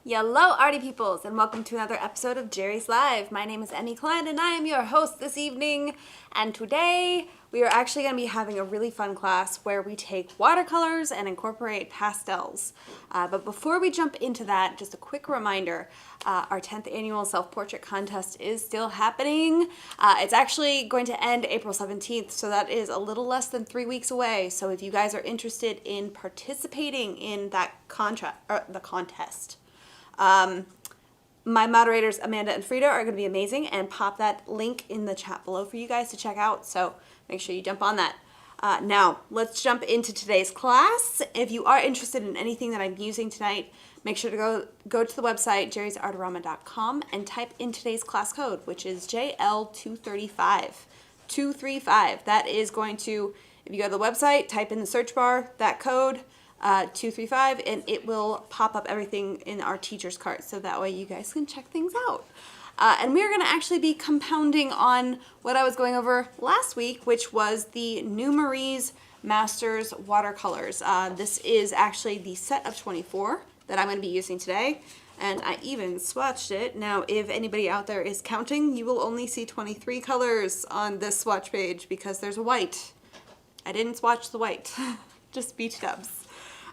Hello, arty peoples, and welcome to another episode of Jerry's Live. My name is Emmy Klein, and I am your host this evening. And today, we are actually going to be having a really fun class where we take watercolors and incorporate pastels. But before we jump into that, just a quick reminder, our 10th annual self-portrait contest is still happening. It's actually going to end April 17th, so that is a little less than 3 weeks away. So if you guys are interested in participating in that the contest, my moderators Amanda and Frida are going to be amazing and pop that link in the chat below for you guys to check out, so make sure you jump on that. Now let's jump into today's class. If you are interested in anything that I'm using tonight, make sure to go to the website jerrysartorama.com and type in today's class code, which is JL235. 235. That is going to, if you go to the website, type in the search bar that code 235, and it will pop up everything in our teacher's cart, so that way you guys can check things out. And we are going to actually be compounding on what I was going over last week, which was the New Marie's Masters Watercolors. This is actually the set of 24 that I'm going to be using today, and I even swatched it. Now, if anybody out there is counting, you will only see 23 colors on this swatch page because there's a white. I didn't swatch the white, just beach dubs.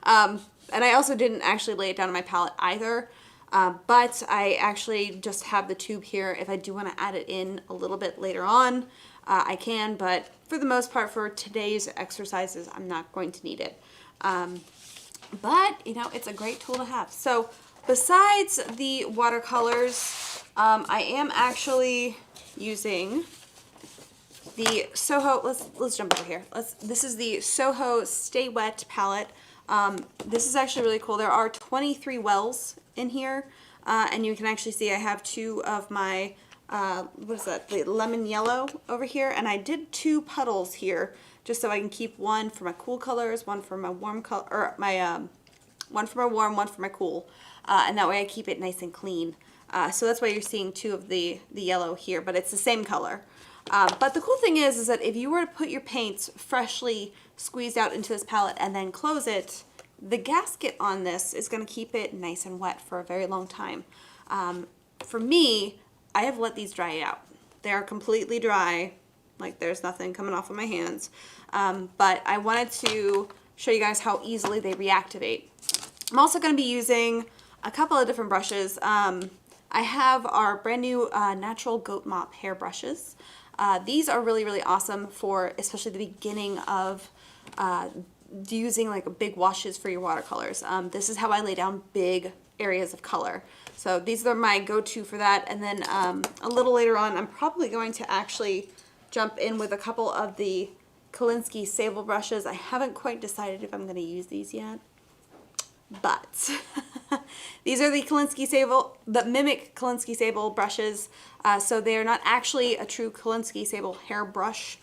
And I also didn't actually lay it down on my palette either, but I actually just have the tube here. If I do want to add it in a little bit later on, I can, but for the most part for today's exercises, I'm not going to need it. But, you know, it's a great tool to have. So besides the watercolors, I am actually using the Soho, let's jump over here. This is the Soho Stay Wet palette. This is actually really cool. There are 23 wells in here, and you can actually see I have two of my, what is that, the lemon yellow over here, and I did 2 puddles here just so I can keep one for my cool colors, one for my warm color, or my, one for my warm, one for my cool, and that way I keep it nice and clean. So that's why you're seeing 2 of the yellow here, but it's the same color. But the cool thing is that if you were to put your paints freshly squeezed out into this palette and then close it, the gasket on this is going to keep it nice and wet for a very long time. For me, I have let these dry out. They are completely dry, like there's nothing coming off of my hands. But I wanted to show you guys how easily they reactivate. I'm also going to be using a couple of different brushes. I have our brand new natural goat mop hair brushes. These are really, really awesome for especially the beginning of using like big washes for your watercolors. This is how I lay down big areas of color. So these are my go-to for that. And then a little later on, I'm probably going to actually jump in with a couple of the Kolinsky Sable brushes. I haven't quite decided if I'm going to use these yet, but these are the Kolinsky Sable, that mimic Kolinsky Sable brushes. So they are not actually a true Kolinsky Sable hair brush.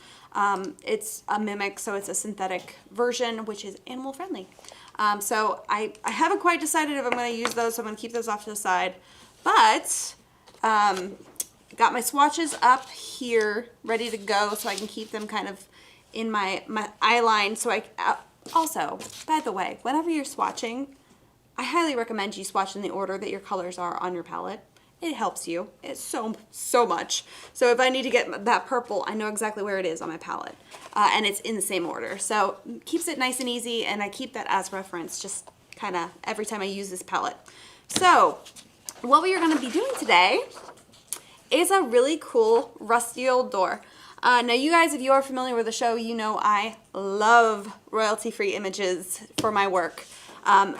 It's a mimic, so it's a synthetic version, which is animal friendly. So I haven't quite decided if I'm going to use those, so I'm going to keep those off to the side. But got my swatches up here ready to go so I can keep them kind of in my eye line. So also, by the way, whenever you're swatching, I highly recommend you swatch in the order that your colors are on your palette. It helps you. It's so much. So if I need to get that purple, I know exactly where it is on my palette. And it's in the same order. So it keeps it nice and easy, and I keep that as reference just kind of every time I use this palette. So what we are going to be doing today is a really cool rusty old door. Now you guys, if you are familiar with the show, you know I love royalty-free images for my work.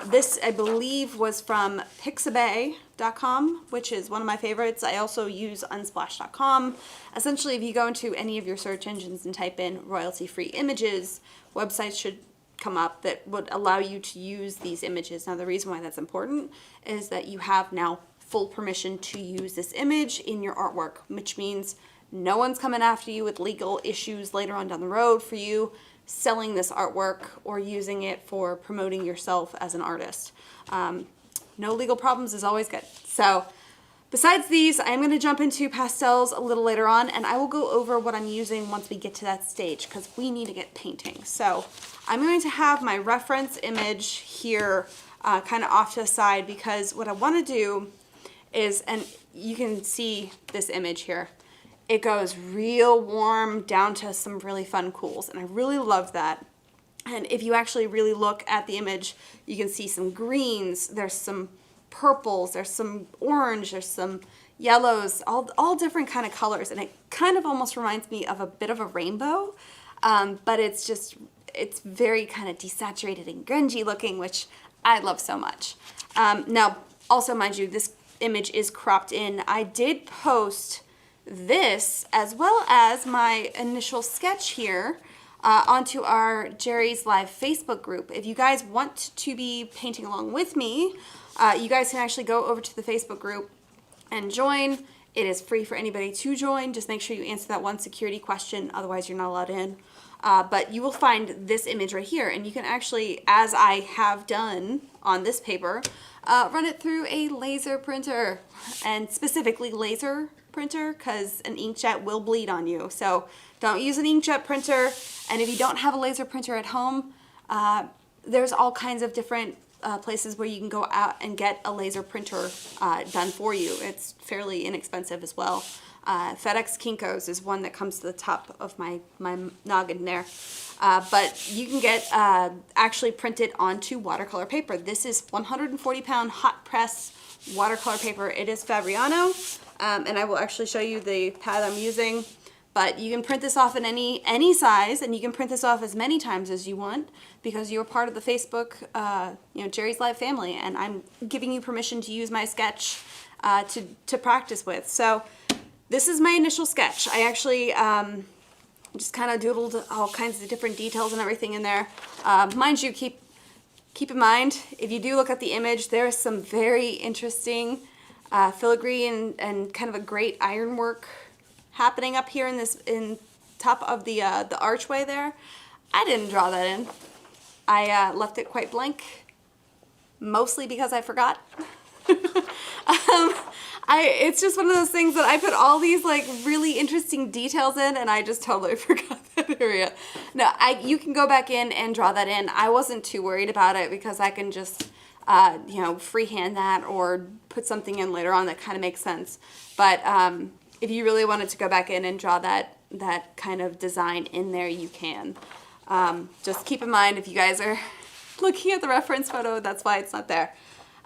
This, I believe, was from Pixabay.com, which is one of my favorites. I also use Unsplash.com. Essentially, if you go into any of your search engines and type in royalty-free images, websites should come up that would allow you to use these images. Now, the reason why that's important is that you have now full permission to use this image in your artwork, which means no one's coming after you with legal issues later on down the road for you selling this artwork or using it for promoting yourself as an artist. No legal problems is always good. So besides these, I'm going to jump into pastels a little later on, and I will go over what I'm using once we get to that stage because we need to get painting. So I'm going to have my reference image here kind of off to the side, because what I want to do is, and you can see this image here, it goes real warm down to some really fun cools, and I really love that. And if you actually really look at the image, you can see some greens, there's some purples, there's some orange, there's some yellows, all different kind of colors, and it kind of almost reminds me of a bit of a rainbow, but it's very kind of desaturated and grungy looking, which I love so much. Now, also mind you, this image is cropped in. I did post this as well as my initial sketch here onto our Jerry's Live Facebook group. If you guys want to be painting along with me, you guys can actually go over to the Facebook group and join. It is free for anybody to join. Just make sure you answer that one security question, otherwise you're not allowed in. But you will find this image right here, and you can actually, as I have done on this paper, run it through a laser printer, and specifically laser printer, because an inkjet will bleed on you. So don't use an inkjet printer, and if you don't have a laser printer at home, there's all kinds of different places where you can go out and get a laser printer done for you. It's fairly inexpensive as well. FedEx Kinko's is one that comes to the top of my noggin there. But you can get actually printed onto watercolor paper. This is 140-pound hot press watercolor paper. It is Fabriano, and I will actually show you the pad I'm using. But you can print this off in any size, and you can print this off as many times as you want, because you're part of the Facebook, Jerry's Live family, and I'm giving you permission to use my sketch to practice with. So this is my initial sketch. I actually just kind of doodled all kinds of different details and everything in there. Mind you, keep in mind, if you do look at the image, there is some very interesting filigree and kind of a great ironwork happening up here in top of the archway there. I didn't draw that in. I left it quite blank, mostly because I forgot. It's just one of those things that I put all these like really interesting details in, and I just totally forgot that area. No, you can go back in and draw that in. I wasn't too worried about it because I can just freehand that or put something in later on that kind of makes sense. But if you really wanted to go back in and draw that kind of design in there, you can. Just keep in mind, if you guys are looking at the reference photo, that's why it's not there.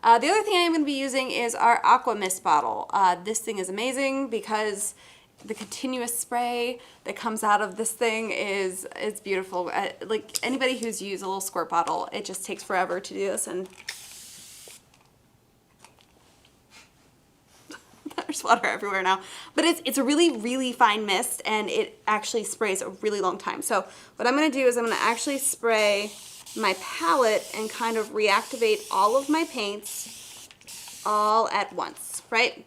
The other thing I'm going to be using is our Aqua Mist bottle. This thing is amazing because the continuous spray that comes out of this thing is beautiful. Like anybody who's used a little squirt bottle, it just takes forever to do this, and there's water everywhere now. But it's a really, really fine mist, and it actually sprays a really long time. So what I'm going to do is I'm going to actually spray my palette and kind of reactivate all of my paints all at once, right?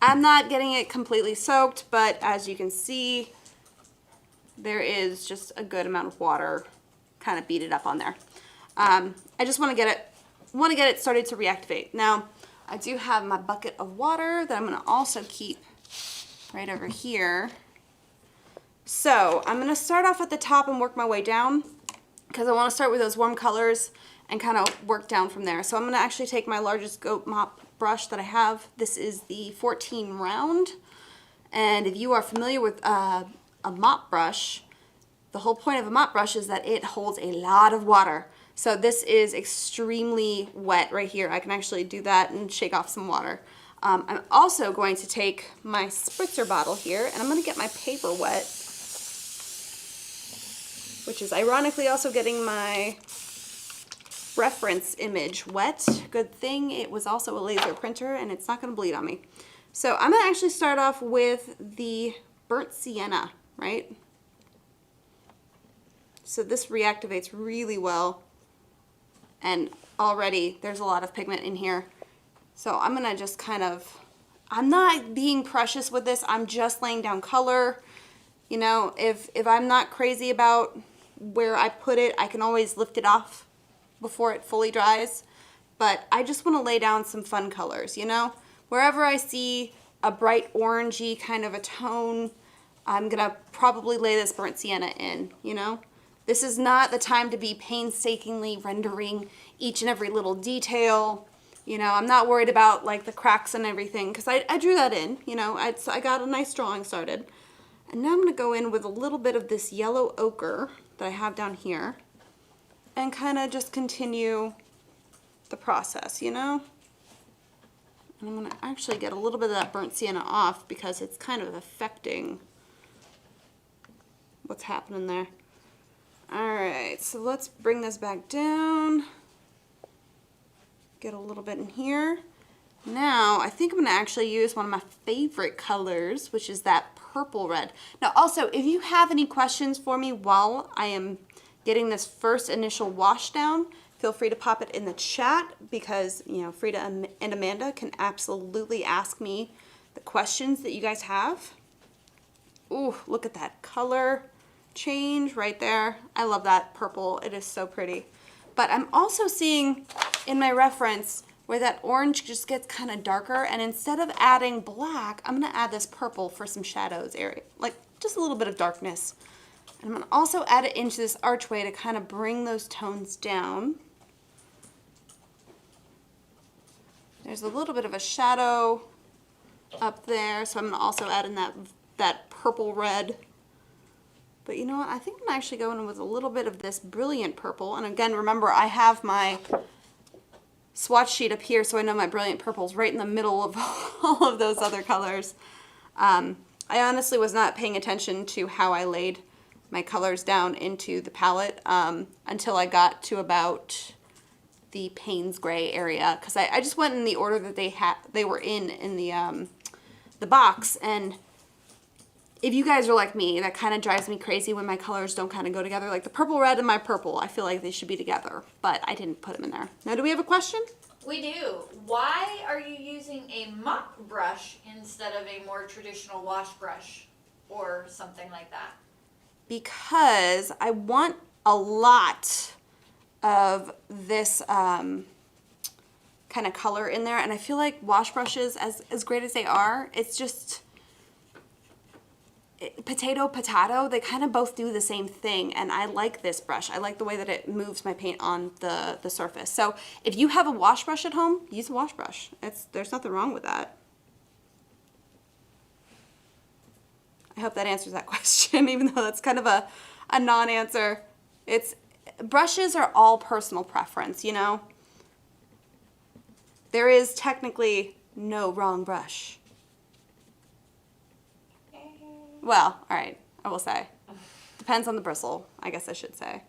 I'm not getting it completely soaked, but as you can see, there is just a good amount of water kind of beaded up on there. I just want to get it started to reactivate. Now, I do have my bucket of water that I'm going to also keep right over here. So I'm going to start off at the top and work my way down, because I want to start with those warm colors and kind of work down from there. So I'm going to actually take my largest goat mop brush that I have. This is the 14 round. And if you are familiar with a mop brush, the whole point of a mop brush is that it holds a lot of water. So this is extremely wet right here. I can actually do that and shake off some water. I'm also going to take my spritzer bottle here, and I'm going to get my paper wet, which is ironically also getting my reference image wet. Good thing it was also a laser printer and it's not going to bleed on me. So I'm going to actually start off with the burnt sienna, right? So this reactivates really well, and already there's a lot of pigment in here. So I'm going to just kind of, I'm not being precious with this, I'm just laying down color. You know, if I'm not crazy about where I put it, I can always lift it off before it fully dries. But I just want to lay down some fun colors, you know? Wherever I see a bright orangey kind of a tone, I'm going to probably lay this burnt sienna in, you know? This is not the time to be painstakingly rendering each and every little detail. You know, I'm not worried about like the cracks and everything because I drew that in, you know, I got a nice drawing started. And now I'm going to go in with a little bit of this yellow ochre that I have down here and kind of just continue the process, you know. And I'm going to actually get a little bit of that burnt sienna off because it's kind of affecting what's happening there. Alright, so let's bring this back down. Get a little bit in here. Now, I think I'm going to actually use one of my favorite colors, which is that purple red. Now, also, if you have any questions for me while I am getting this first initial wash down, feel free to pop it in the chat because, you know, Frida and Amanda can absolutely ask me the questions that you guys have. Ooh, look at that color change right there. I love that purple. It is so pretty. But I'm also seeing in my reference where that orange just gets kind of darker, and instead of adding black, I'm going to add this purple for some shadows area, like just a little bit of darkness. And I'm going to also add it into this archway to kind of bring those tones down. There's a little bit of a shadow up there, so I'm going to also add in that purple red. But you know what, I think I'm actually going with a little bit of this brilliant purple. And again, remember, I have my swatch sheet up here, so I know my brilliant purple is right in the middle of all of those other colors. I honestly was not paying attention to how I laid my colors down into the palette until I got to about the Payne's Gray area, because I just went in the order that they were in the box. And if you guys are like me, that kind of drives me crazy when my colors don't kind of go together. Like the purple red and my purple, I feel like they should be together, but I didn't put them in there. Now, do we have a question? We do. Why are you using a mop brush instead of a more traditional wash brush or something like that? Because I want a lot of this kind of color in there, and I feel like wash brushes, as great as they are, it's just potato, they kind of both do the same thing, and I like this brush. I like the way that it moves my paint on the surface. So if you have a wash brush at home, use a wash brush. There's nothing wrong with that. I hope that answers that question, even though that's kind of a non-answer. Brushes are all personal preference, you know? There is technically no wrong brush. Well, all right, I will say. Depends on the bristle, I guess I should say.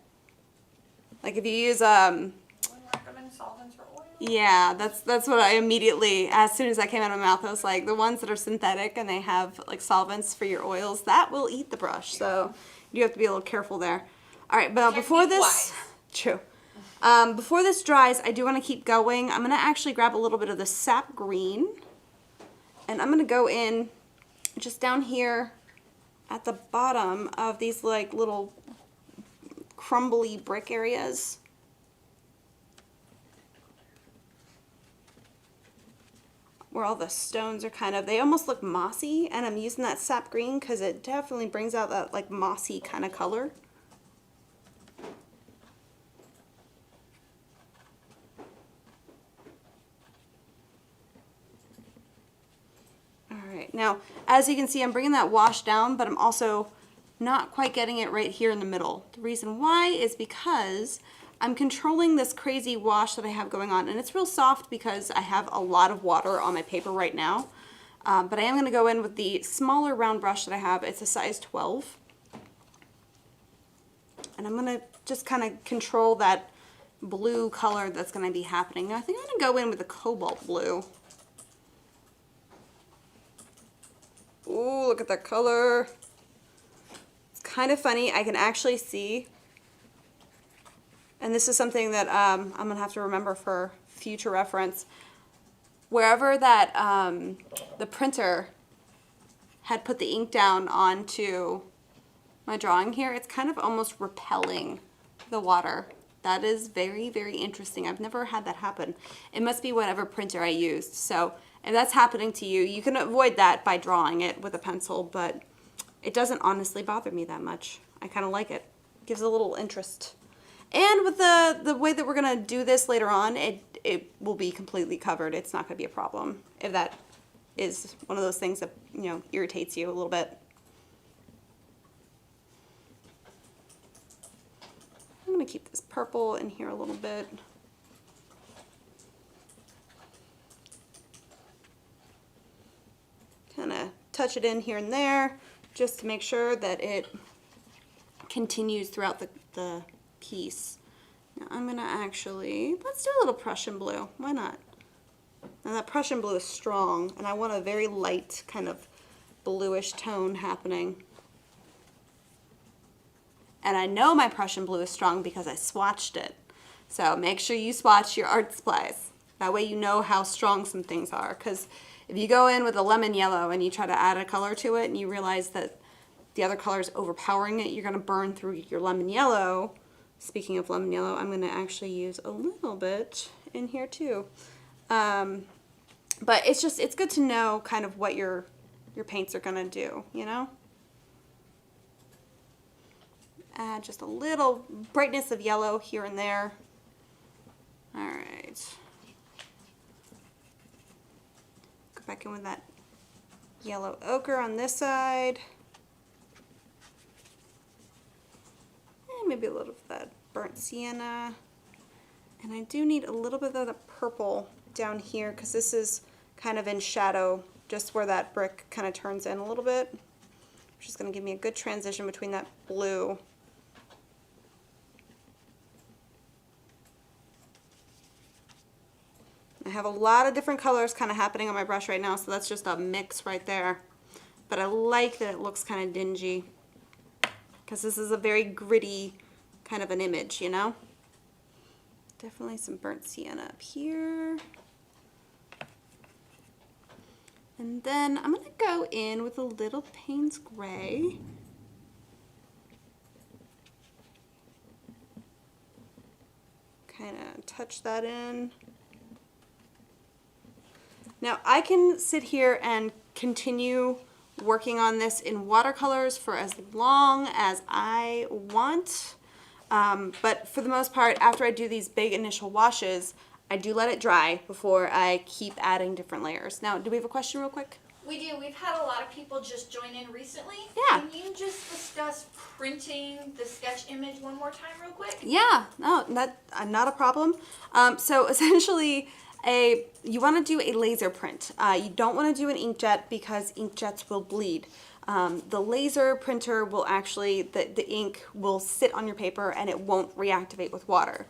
Like if you use recommend solvents for oil? Yeah, that's what I immediately, as soon as that came out of my mouth, I was like, the ones that are synthetic and they have like solvents for your oils, that will eat the brush. So you have to be a little careful there. All right, but before this, true. Before this dries, I do want to keep going. I'm going to actually grab a little bit of the sap green, and I'm going to go in just down here at the bottom of these like little crumbly brick areas. Where all the stones are kind of, they almost look mossy, and I'm using that sap green because it definitely brings out that like mossy kind of color. Now, as you can see, I'm bringing that wash down, but I'm also not quite getting it right here in the middle. The reason why is because I'm controlling this crazy wash that I have going on, and it's real soft because I have a lot of water on my paper right now. But I am going to go in with the smaller round brush that I have. It's a size 12. And I'm going to just kind of control that blue color that's going to be happening. Now, I think I'm going to go in with a cobalt blue. Ooh, look at that color. It's kind of funny. I can actually see, and this is something that I'm going to have to remember for future reference, wherever that the printer had put the ink down onto my drawing here, it's kind of almost repelling the water. That is very, very interesting. I've never had that happen. It must be whatever printer I used. So if that's happening to you, you can avoid that by drawing it with a pencil, but it doesn't honestly bother me that much. I kind of like it. gives a little interest. And with the way that we're gonna do this later on, it will be completely covered. It's not gonna be a problem if that is one of those things that, you know, irritates you a little bit. I'm gonna keep this purple in here a little bit. Kind of touch it in here and there just to make sure that it continues throughout the piece. Now I'm gonna actually, let's do a little Prussian blue. Why not? Now that Prussian blue is strong, and I want a very light kind of bluish tone happening. And I know my Prussian blue is strong because I swatched it. So make sure you swatch your art supplies. That way you know how strong some things are. Because if you go in with a lemon yellow and you try to add a color to it and you realize that the other color is overpowering it, you're going to burn through your lemon yellow. Speaking of lemon yellow, I'm going to actually use a little bit in here too. But it's good to know kind of what your paints are going to do, you know? Add just a little brightness of yellow here and there. All right. Go back in with that yellow ochre on this side. And maybe a little of that burnt sienna. And I do need a little bit of the purple down here because this is kind of in shadow, just where that brick kind of turns in a little bit, which is going to give me a good transition between that blue. I have a lot of different colors kind of happening on my brush right now, so that's just a mix right there. But I like that it looks kind of dingy because this is a very gritty kind of an image, you know? Definitely some burnt sienna up here. And then I'm going to go in with a little Payne's Gray. Kind of touch that in. Now I can sit here and continue working on this in watercolors for as long as I want. But for the most part, after I do these big initial washes, I do let it dry before I keep adding different layers. Now, do we have a question real quick? We do. We've had a lot of people just join in recently. Yeah. Can you just discuss printing the sketch image one more time real quick? Yeah, no, not a problem. So essentially, you want to do a laser print. You don't want to do an inkjet because inkjets will bleed. The laser printer will actually, the ink will sit on your paper and it won't reactivate with water.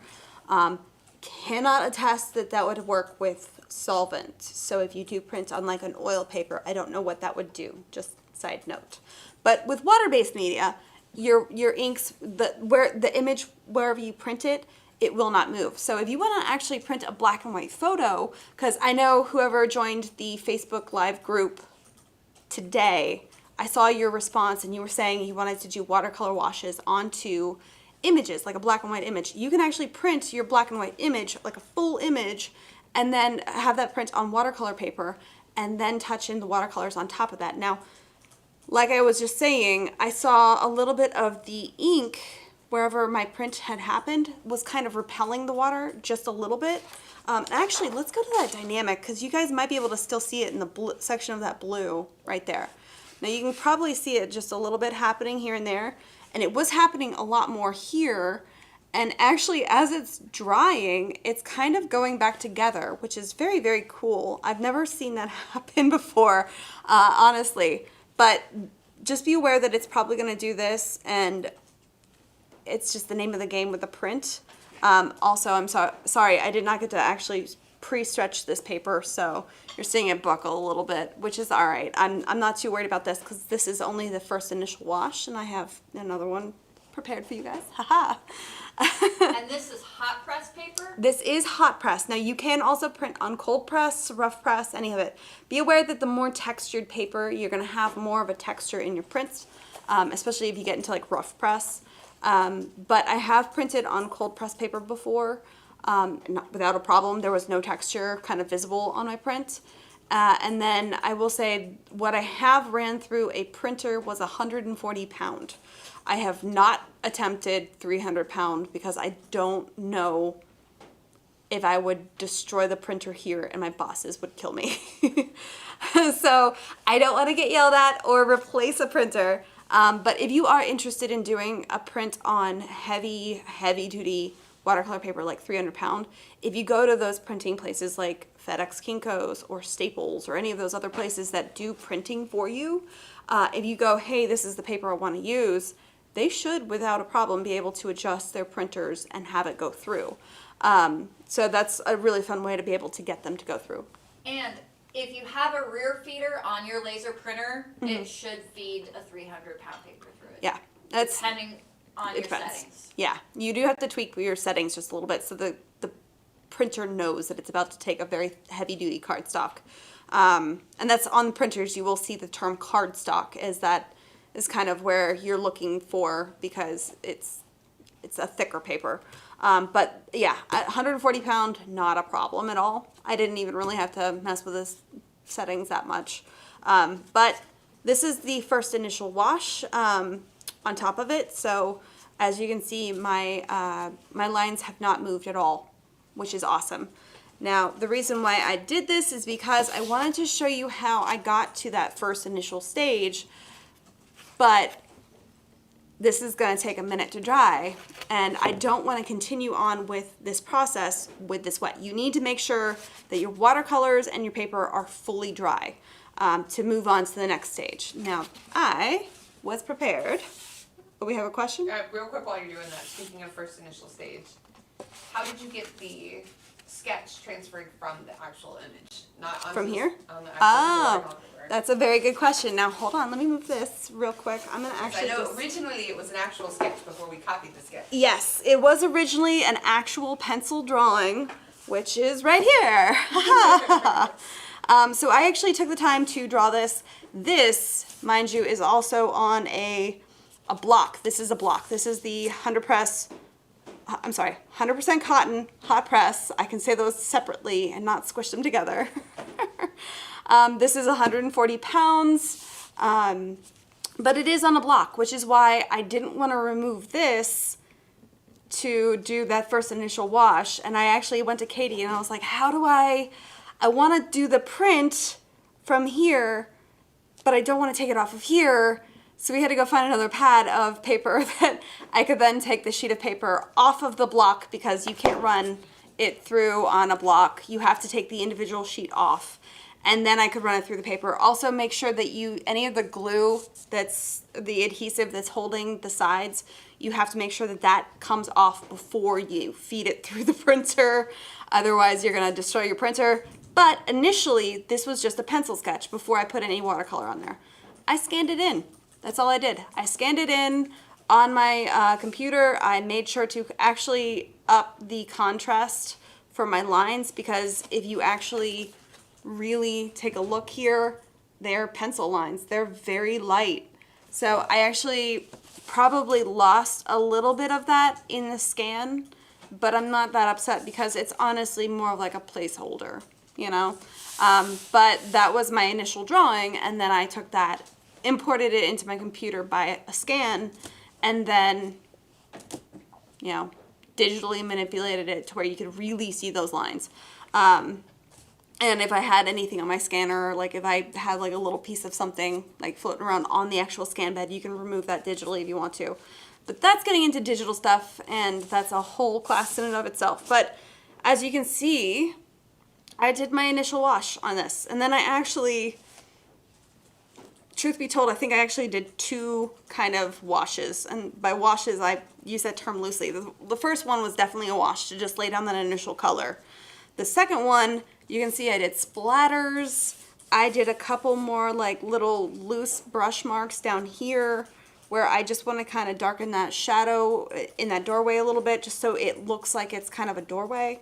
Cannot attest that that would work with solvent. So if you do print on like an oil paper, I don't know what that would do, just side note. But with water-based media, your inks, the image, wherever you print it, it will not move. So if you want to actually print a black and white photo, because I know whoever joined the Facebook Live group today, I saw your response and you were saying you wanted to do watercolor washes onto images, like a black and white image. You can actually print your black and white image, like a full image, and then have that print on watercolor paper and then touch in the watercolors on top of that. Now, like I was just saying, I saw a little bit of the ink wherever my print had happened was kind of repelling the water just a little bit. Actually, let's go to that dynamic because you guys might be able to still see it in the blue section of that blue right there. Now you can probably see it just a little bit happening here and there, and it was happening a lot more here. And actually, as it's drying, it's kind of going back together, which is very, very cool. I've never seen that happen before, honestly. But just be aware that it's probably going to do this, and it's just the name of the game with the print. Also, I'm sorry, I did not get to actually pre-stretch this paper, so you're seeing it buckle a little bit, which is all right. I'm not too worried about this because this is only the first initial wash, and I have another one prepared for you guys. Haha. And this is hot press paper? This is hot press. Now you can also print on cold press, rough press, any of it. Be aware that the more textured paper, you're going to have more of a texture in your prints, especially if you get into like rough press. But I have printed on cold press paper before, not without a problem. There was no texture kind of visible on my print. And then I will say what I have ran through a printer was 140 pound. I have not attempted 300 pound because I don't know if I would destroy the printer here and my bosses would kill me. So I don't want to get yelled at or replace a printer. But if you are interested in doing a print on heavy duty watercolor paper like 300 pound, if you go to those printing places like FedEx Kinko's or Staples or any of those other places that do printing for you, if you go, hey, this is the paper I want to use, they should without a problem be able to adjust their printers and have it go through. So that's a really fun way to be able to get them to go through. And if you have a rear feeder on your laser printer, it should feed a 300 pound paper through it. Yeah, that's depending on your settings. Yeah, you do have to tweak your settings just a little bit so the printer knows that it's about to take a very heavy duty cardstock. And that's on the printers, you will see the term cardstock as that is kind of where you're looking for because it's a thicker paper. But yeah, at 140 pound, not a problem at all. I didn't even really have to mess with this settings that much. But this is the first initial wash on top of it. So as you can see, my lines have not moved at all, which is awesome. Now, the reason why I did this is because I wanted to show you how I got to that first initial stage, but this is going to take a minute to dry, and I don't want to continue on with this process with this wet. You need to make sure that your watercolors and your paper are fully dry to move on to the next stage. Now, I was prepared. Oh, we have a question? Real quick while you're doing that, speaking of first initial stage, how did you get the sketch transferred from the actual image? Not onto From here? On the actual Oh, that's a very good question. Now, hold on. Let me move this real quick. I'm going to actually I know originally it was an actual sketch before we copied the sketch. Yes, it was originally an actual pencil drawing, which is right here. So I actually took the time to draw this. This, mind you, is also on a block. This is a block. This is the 100% cotton hot press. I can say those separately and not squish them together. This is 140 pounds, but it is on a block, which is why I didn't want to remove this to do that first initial wash. And I actually went to Katie and I was like, how do I want to do the print from here, but I don't want to take it off of here. So we had to go find another pad of paper that I could then take the sheet of paper off of the block, because you can't run it through on a block. You have to take the individual sheet off, and then I could run it through the paper. Also make sure that any of the glue, that's the adhesive that's holding the sides, you have to make sure that that comes off before you feed it through the printer. Otherwise you're gonna destroy your printer. But initially this was just a pencil sketch before I put any watercolor on there. I scanned it in. That's all I did. I scanned it in on my computer. I made sure to actually up the contrast for my lines, because if you actually really take a look here, they're pencil lines. They're very light. So I actually probably lost a little bit of that in the scan, but I'm not that upset because it's honestly more of like a placeholder, you know? But that was my initial drawing, and then I took that, imported it into my computer by a scan, and then, you know, digitally manipulated it to where you could really see those lines. And if I had anything on my scanner, like if I had like a little piece of something like floating around on the actual scan bed, you can remove that digitally if you want to. But that's getting into digital stuff, and that's a whole class in and of itself. But as you can see, I did my initial wash on this, and then I actually, truth be told, I think I actually did two kind of washes. And by washes, I use that term loosely. The first one was definitely a wash to just lay down that initial color. The second one, you can see I did splatters. I did a couple more like little loose brush marks down here where I just want to kind of darken that shadow in that doorway a little bit, just so it looks like it's kind of a doorway.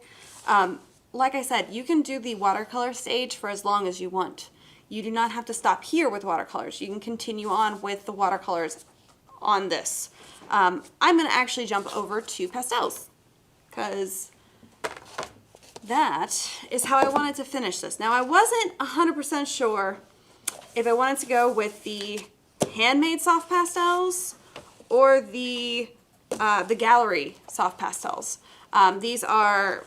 Like I said, you can do the watercolor stage for as long as you want. You do not have to stop here with watercolors. You can continue on with the watercolors on this. I'm going to actually jump over to pastels, because that is how I wanted to finish this. Now, I wasn't 100% sure if I wanted to go with the handmade soft pastels or the gallery soft pastels. These are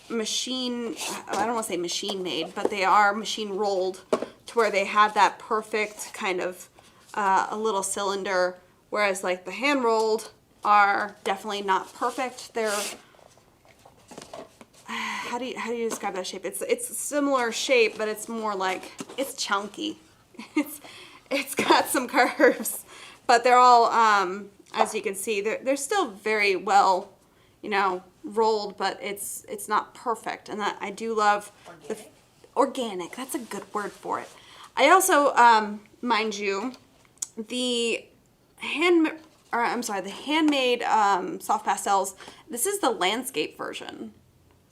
machine, I don't want to say machine made, but they are machine rolled to where they have that perfect kind of a little cylinder, whereas like the hand rolled are definitely not perfect. They're how do you describe that shape? It's a similar shape, but it's more like it's chunky. It's got some curves, but they're all as you can see, they're still very well, you know, rolled, but it's not perfect. And that I do love organic. That's a good word for it. I also mind you, the handmade soft pastels. This is the landscape version.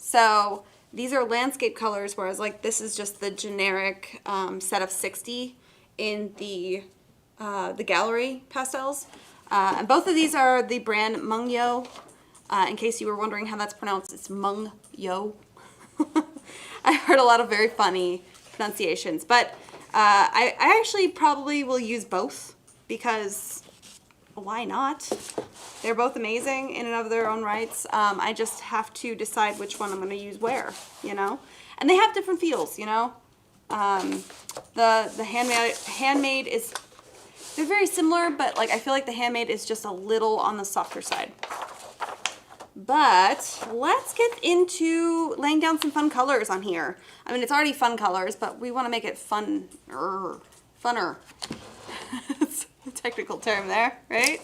So these are landscape colors, whereas like this is just the generic set of 60 in the gallery pastels. And both of these are the brand Mungyo. In case you were wondering how that's pronounced, it's Mungyo. I've heard a lot of very funny pronunciations, but I actually probably will use both because why not? They're both amazing in and of their own rights. I just have to decide which one I'm going to use where, you know? And they have different feels, you know? The handmade is, they're very similar, but like I feel like the handmade is just a little on the softer side. But let's get into laying down some fun colors on here. I mean, it's already fun colors, but we want to make it funner. It's a technical term there, right?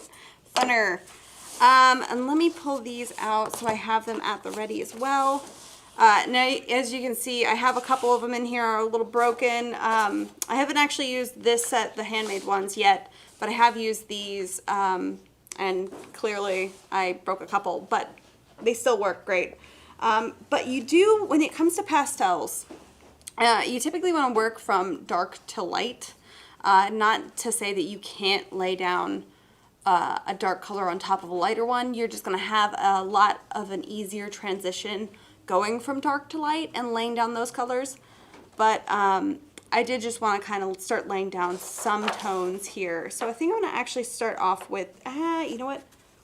Funner. And let me pull these out so I have them at the ready as well. Now, as you can see, I have a couple of them in here are a little broken. I haven't actually used this set, the handmade ones yet, but I have used these, and clearly I broke a couple, but they still work great. But you do, when it comes to pastels, you typically want to work from dark to light. Not to say that you can't lay down a dark color on top of a lighter one. You're just going to have a lot of an easier transition going from dark to light and laying down those colors. But I did just want to kind of start laying down some tones here. So I think I'm going to actually start off with, you know what?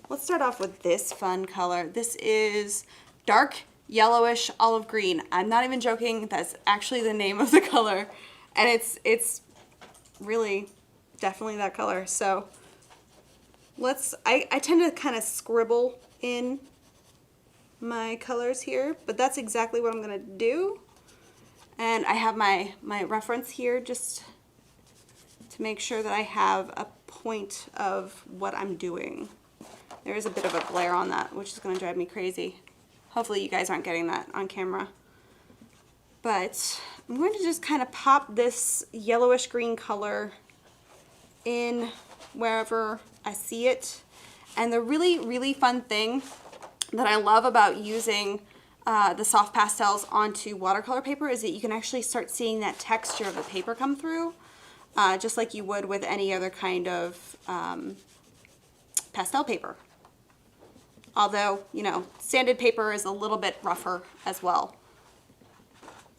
Let's start off with this fun color. This is dark yellowish olive green. I'm not even joking. That's actually the name of the color. And it's really definitely that color. So I tend to kind of scribble in my colors here, but that's exactly what I'm gonna do. And I have my reference here just to make sure that I have a point of what I'm doing. There is a bit of a glare on that, which is gonna drive me crazy. Hopefully you guys aren't getting that on camera. But I'm going to just kind of pop this yellowish green color in wherever I see it. And the really, really fun thing that I love about using the soft pastels onto watercolor paper is that you can actually start seeing that texture of the paper come through, just like you would with any other kind of pastel paper. Although, you know, sanded paper is a little bit rougher as well.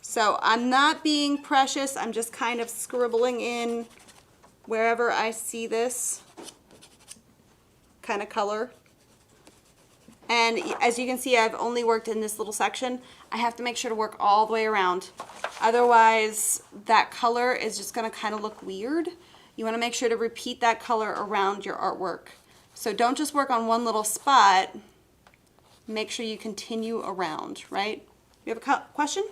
So I'm not being precious, I'm just kind of scribbling in wherever I see this kind of color. And as you can see, I've only worked in this little section. I have to make sure to work all the way around. Otherwise, that color is just gonna kind of look weird. You wanna make sure to repeat that color around your artwork. So don't just work on one little spot. Make sure you continue around, right? You have a question?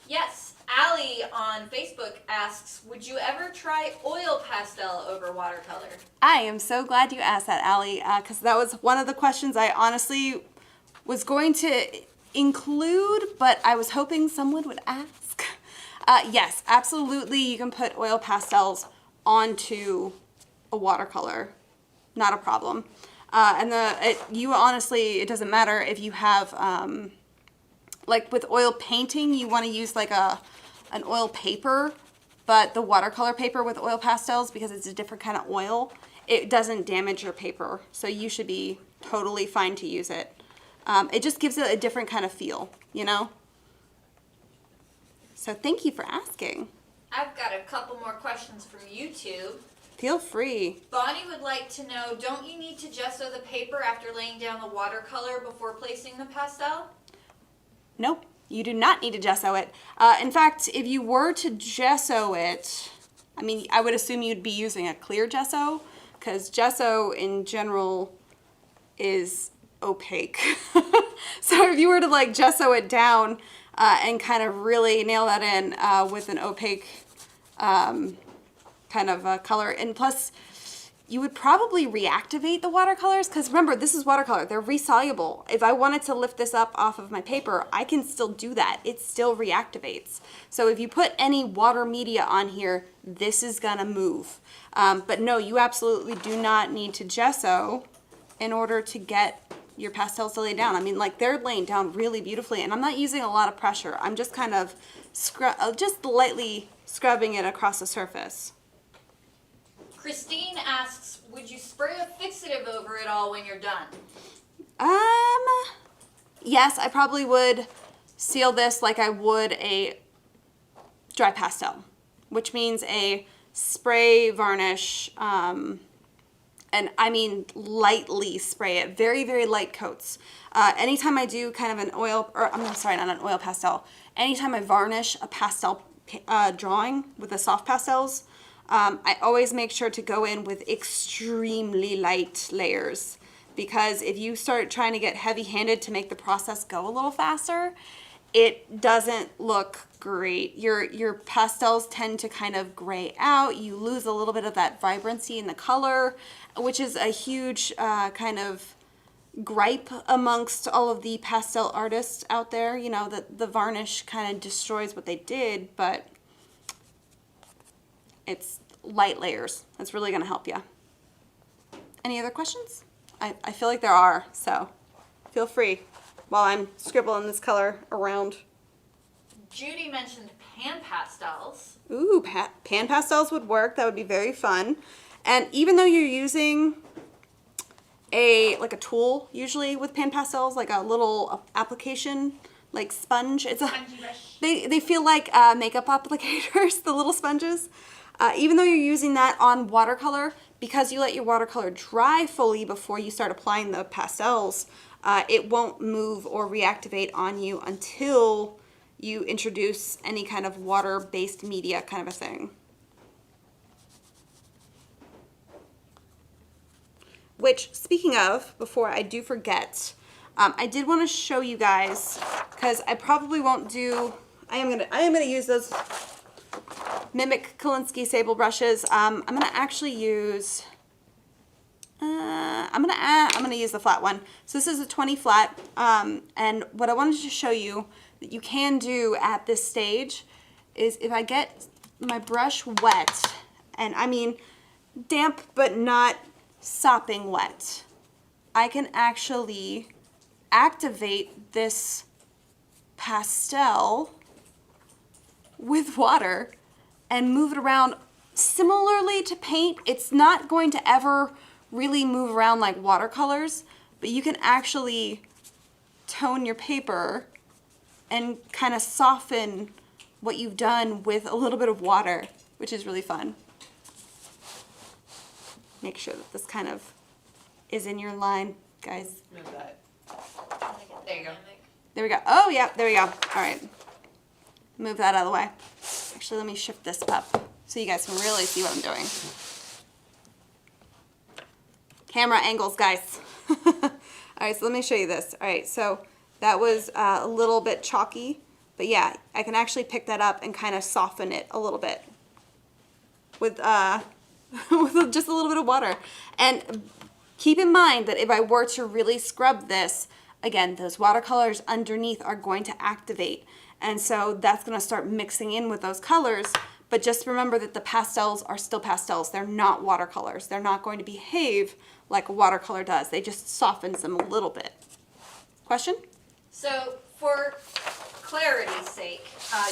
Yes, Allie on Facebook asks, would you ever try oil pastel over watercolor? I am so glad you asked that, Allie, because that was one of the questions I honestly was going to include, but I was hoping someone would ask. Yes, absolutely, you can put oil pastels onto a watercolor. Not a problem. It doesn't matter if you have, like with oil painting, you want to use like an oil paper, but the watercolor paper with oil pastels, because it's a different kind of oil, it doesn't damage your paper. So you should be totally fine to use it. It just gives it a different kind of feel, you know? So thank you for asking. I've got a couple more questions from YouTube. Feel free. Bonnie would like to know, don't you need to gesso the paper after laying down the watercolor before placing the pastel? Nope, you do not need to gesso it. In fact, if you were to gesso it, I mean, I would assume you'd be using a clear gesso, because gesso in general is opaque. So if you were to like gesso it down and kind of really nail that in with an opaque kind of color, and plus you would probably reactivate the watercolors, because remember, this is watercolor, they're resoluble. If I wanted to lift this up off of my paper, I can still do that. It still reactivates. So if you put any water media on here, this is gonna move. But no, you absolutely do not need to gesso in order to get your pastels to lay down. I mean, like, they're laying down really beautifully, and I'm not using a lot of pressure. I'm just kind of just lightly scrubbing it across the surface. Christine asks, would you spray a fixative over it all when you're done? Yes, I probably would seal this like I would a dry pastel, which means a spray varnish, and I mean lightly spray it, very, very light coats. Anytime I do kind of an oil, or I'm sorry, not an oil pastel, anytime I varnish a pastel drawing with the soft pastels, I always make sure to go in with extremely light layers, because if you start trying to get heavy-handed to make the process go a little faster, it doesn't look great. Your pastels tend to kind of gray out. You lose a little bit of that vibrancy in the color, which is a huge kind of gripe amongst all of the pastel artists out there. You know, that the varnish kind of destroys what they did, but it's light layers. That's really going to help you. Any other questions? I feel like there are, so feel free while I'm scribbling this color around. Judy mentioned pan pastels. Ooh, pan pastels would work. That would be very fun. And even though you're using a tool, usually with pan pastels, like a little application, like sponge. It's they feel like makeup applicators, the little sponges. Even though you're using that on watercolor, because you let your watercolor dry fully before you start applying the pastels, it won't move or reactivate on you until you introduce any kind of water-based media kind of a thing. Which, speaking of, before I do forget, I did want to show you guys, because I probably won't do, I am gonna use those Mimic Kolinsky sable brushes. I'm gonna actually use, I'm gonna use the flat one. So this is a 20 flat, and what I wanted to show you that you can do at this stage is, if I get my brush wet, and I mean damp but not sopping wet, I can actually activate this pastel with water and move it around. Similarly to paint, it's not going to ever really move around like watercolors, but you can actually tone your paper and kind of soften what you've done with a little bit of water, which is really fun. Make sure that this kind of is in your line, guys. Move that. There you go. There we go. Oh, yeah, there we go. All right. Move that out of the way. Actually, let me shift this up so you guys can really see what I'm doing. Camera angles, guys. All right, so let me show you this. All right, so that was a little bit chalky, but yeah, I can actually pick that up and kind of soften it a little bit with, with just a little bit of water. And keep in mind that if I were to really scrub this, again, those watercolors underneath are going to activate. And so that's going to start mixing in with those colors. But just remember that the pastels are still pastels. They're not watercolors. They're not going to behave like a watercolor does. They just softens them a little bit. Question? So for clarity's sake,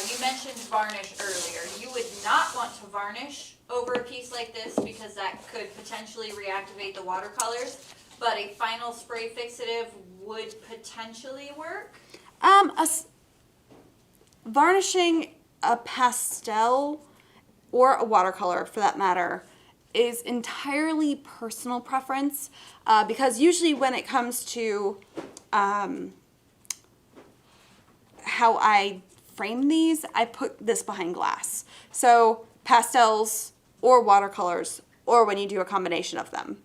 you mentioned varnish earlier. You would not want to varnish over a piece like this because that could potentially reactivate the watercolors, but a final spray fixative would potentially work? Varnishing a pastel, or a watercolor for that matter, is entirely personal preference, because usually when it comes to how I frame these, I put this behind glass. So pastels or watercolors, or when you do a combination of them,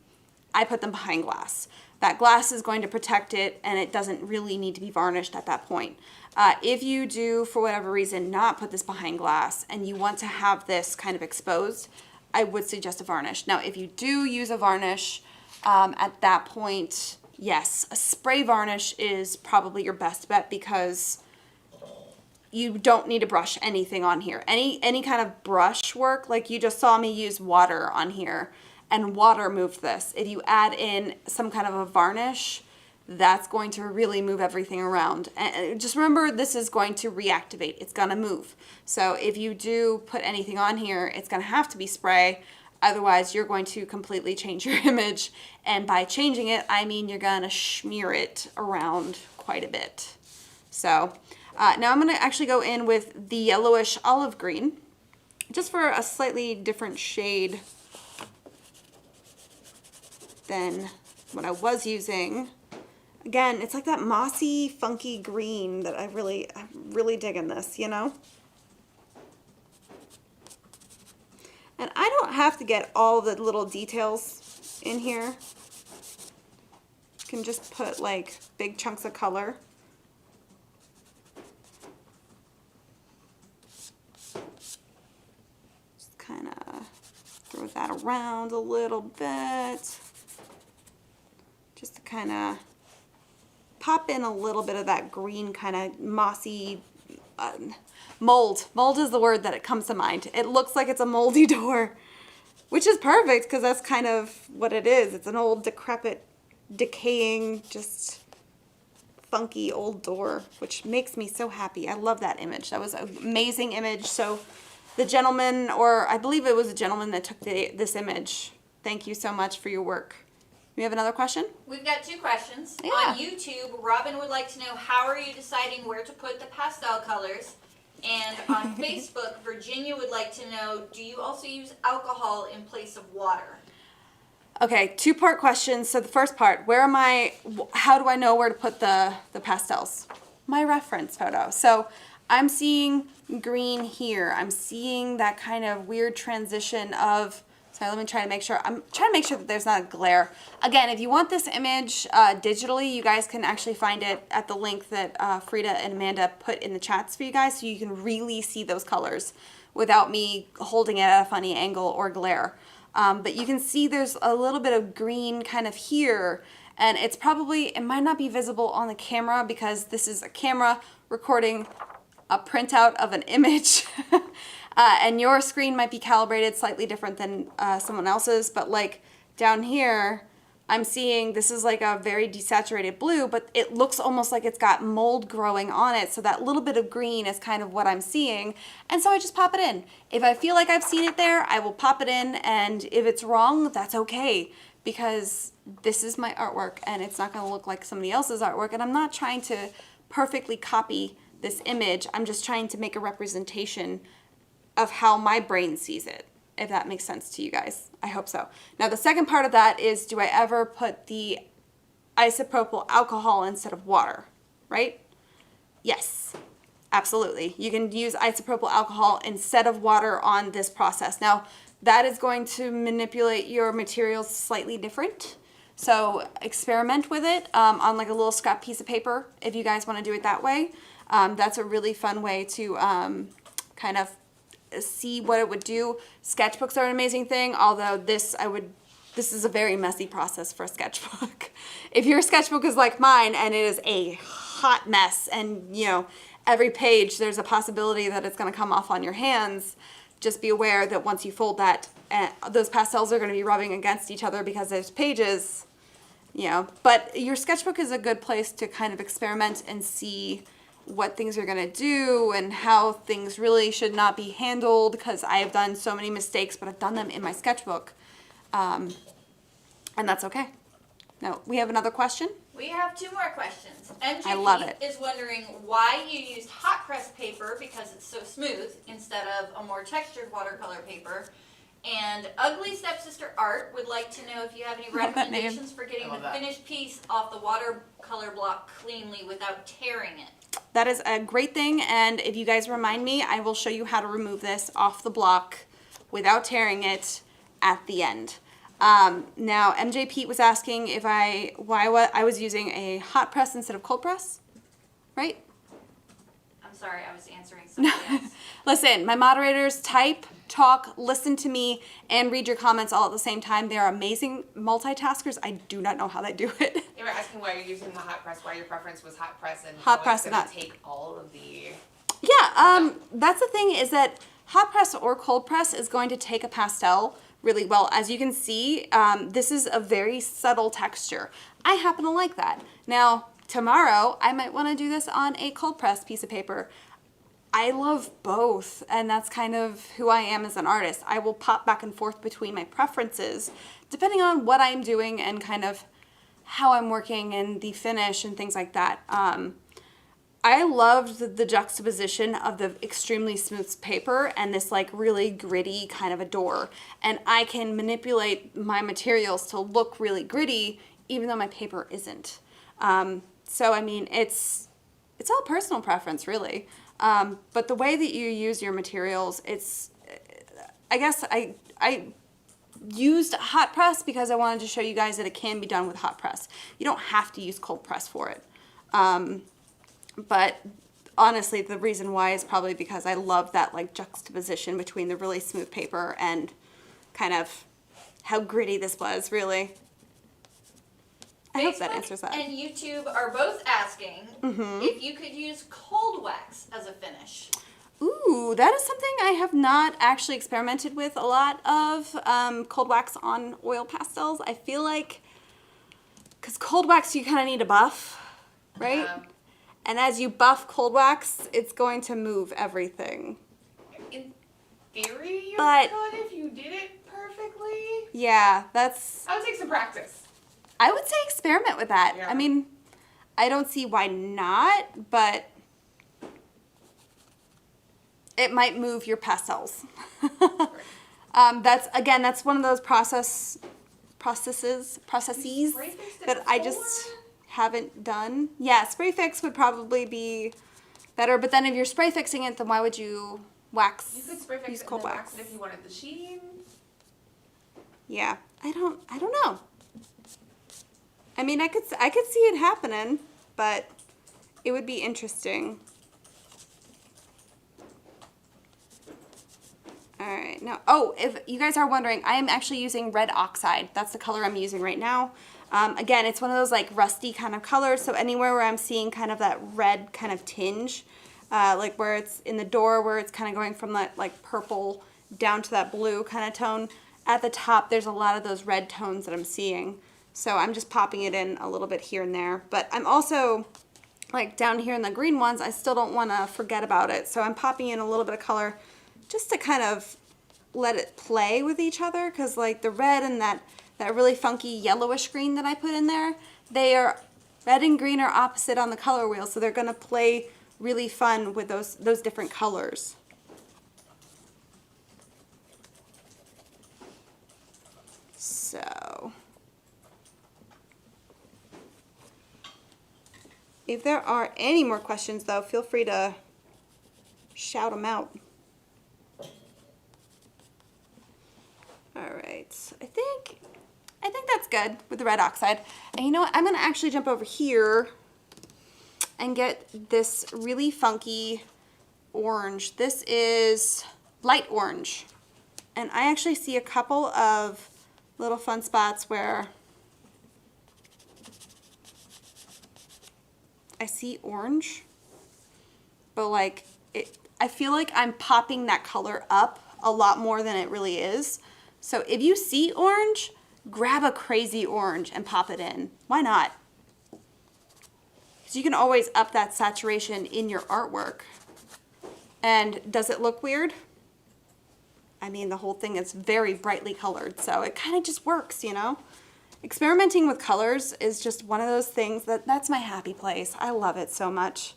I put them behind glass. That glass is going to protect it, and it doesn't really need to be varnished at that point. If you do, for whatever reason, not put this behind glass and you want to have this kind of exposed, I would suggest a varnish. Now, if you do use a varnish, at that point, yes, a spray varnish is probably your best bet, because you don't need to brush anything on here. Any kind of brush work, like you just saw me use water on here, and water moved this. If you add in some kind of a varnish, that's going to really move everything around. And just remember, this is going to reactivate. It's going to move. So if you do put anything on here, it's going to have to be spray. Otherwise, you're going to completely change your image. And by changing it, I mean you're going to smear it around quite a bit. So now I'm going to actually go in with the yellowish olive green, just for a slightly different shade than what I was using. Again, it's like that mossy, funky green that I'm really digging this, you know? And I don't have to get all the little details in here. You can just put like big chunks of color. Just kind of throw that around a little bit. Just to kind of pop in a little bit of that green kind of mossy mold. Mold is the word that it comes to mind. It looks like it's a moldy door, which is perfect because that's kind of what it is. It's an old, decrepit, decaying, just funky old door, which makes me so happy. I love that image. That was an amazing image. So the gentleman, or I believe it was a gentleman that took this image, thank you so much for your work. We have another question? We've got 2 questions. Yeah. On YouTube, Robin would like to know, how are you deciding where to put the pastel colors? And on Facebook, Virginia would like to know, do you also use alcohol in place of water? Okay, 2-part question. So the first part, how do I know where to put the pastels? My reference photo. So I'm seeing green here. I'm seeing that kind of weird transition of, sorry, let me try to make sure. I'm trying to make sure that there's not a glare. Again, if you want this image digitally, you guys can actually find it at the link that Frida and Amanda put in the chats for you guys, so you can really see those colors without me holding it at a funny angle or glare. But you can see there's a little bit of green kind of here, and it's probably, it might not be visible on the camera because this is a camera recording a printout of an image. And your screen might be calibrated slightly different than someone else's, but like down here, I'm seeing this is like a very desaturated blue, but it looks almost like it's got mold growing on it. So that little bit of green is kind of what I'm seeing. And so I just pop it in. If I feel like I've seen it there, I will pop it in. And if it's wrong, that's okay, because this is my artwork and it's not gonna look like somebody else's artwork. And I'm not trying to perfectly copy this image. I'm just trying to make a representation of how my brain sees it, if that makes sense to you guys. I hope so. Now the second part of that is, do I ever put the isopropyl alcohol instead of water, right? Yes, absolutely. You can use isopropyl alcohol instead of water on this process. Now that is going to manipulate your materials slightly different. So experiment with it on like a little scrap piece of paper if you guys want to do it that way. That's a really fun way to kind of see what it would do. Sketchbooks are an amazing thing, although this is a very messy process for a sketchbook. If your sketchbook is like mine and it is a hot mess and you know every page there's a possibility that it's going to come off on your hands, just be aware that once you fold that, those pastels are going to be rubbing against each other because there's pages, you know. But your sketchbook is a good place to kind of experiment and see what things are going to do and how things really should not be handled, because I have done so many mistakes, but I've done them in my sketchbook. And that's okay. Now, we have another question. We have 2 more questions. MJ I love it. is wondering why you used hot press paper because it's so smooth instead of a more textured watercolor paper. And Ugly Stepsister Art would like to know if you have any love that name. recommendations for getting I the love that. finished piece off the watercolor block cleanly without tearing it. That is a great thing, and if you guys remind me, I will show you how to remove this off the block without tearing it at the end. Now, MJ Pete was asking if why I was using a hot press instead of cold press, right? I'm sorry, I was answering somebody else. Listen, my moderators type, talk, listen to me, and read your comments all at the same time. They're amazing multitaskers. I do not know how they do it. They were asking why you're using the hot press, why your preference was hot press, and Hot how press, it's gonna not- take all of the. Yeah, that's the thing is that hot press or cold press is going to take a pastel really well. As you can see, this is a very subtle texture. I happen to like that. Now, tomorrow, I might want to do this on a cold press piece of paper. I love both, and that's kind of who I am as an artist. I will pop back and forth between my preferences, depending on what I'm doing and kind of how I'm working and the finish and things like that. I loved the juxtaposition of the extremely smooth paper and this like really gritty kind of a door. And I can manipulate my materials to look really gritty, even though my paper isn't. So, I mean, it's all personal preference, really. But the way that you use your materials, I guess I used hot press because I wanted to show you guys that it can be done with hot press. You don't have to use cold press for it. But honestly, the reason why is probably because I love that like juxtaposition between the really smooth paper and kind of how gritty this was, really. I hope that Facebook answers that. and YouTube are both asking if you could use cold wax as a finish. Ooh, that is something I have not actually experimented with a lot of, cold wax on oil pastels. I feel like, because cold wax you kind of need a buff, right? And as you buff cold wax, it's going to move everything. In theory, you But- could if you did it perfectly. Yeah, that's, That would take some practice. I would say experiment with that. Yeah. I mean, I don't see why not, but it might move your pastels. That's one of those processes Spray fixed it that I just before? haven't done. Yeah, spray fix would probably be better, but then if you're spray fixing it, then why would you wax? You could spray fix use it and cold then wax. wax it if you wanted the sheen. Yeah, I don't know. I mean, I could see it happening, but it would be interesting. All right, now, if you guys are wondering, I am actually using red oxide. That's the color I'm using right now. Again, it's one of those like rusty kind of colors, so anywhere where I'm seeing kind of that red kind of tinge, like where it's in the door, where it's kind of going from that like purple down to that blue kind of tone, at the top there's a lot of those red tones that I'm seeing. So I'm just popping it in a little bit here and there, but I'm also like down here in the green ones, I still don't want to forget about it. So I'm popping in a little bit of color just to kind of let it play with each other, because like the red and that really funky yellowish green that I put in there, red and green are opposite on the color wheel, so they're going to play really fun with those different colors. So if there are any more questions, though, feel free to shout them out. All right, I think that's good with the red oxide. And you know what? I'm gonna actually jump over here and get this really funky orange. This is light orange. And I actually see a couple of little fun spots where I see orange, but like I feel like I'm popping that color up a lot more than it really is. So if you see orange, grab a crazy orange and pop it in. Why not? Because you can always up that saturation in your artwork. And does it look weird? I mean, the whole thing is very brightly colored, so it kind of just works, you know? Experimenting with colors is just one of those things that's my happy place. I love it so much.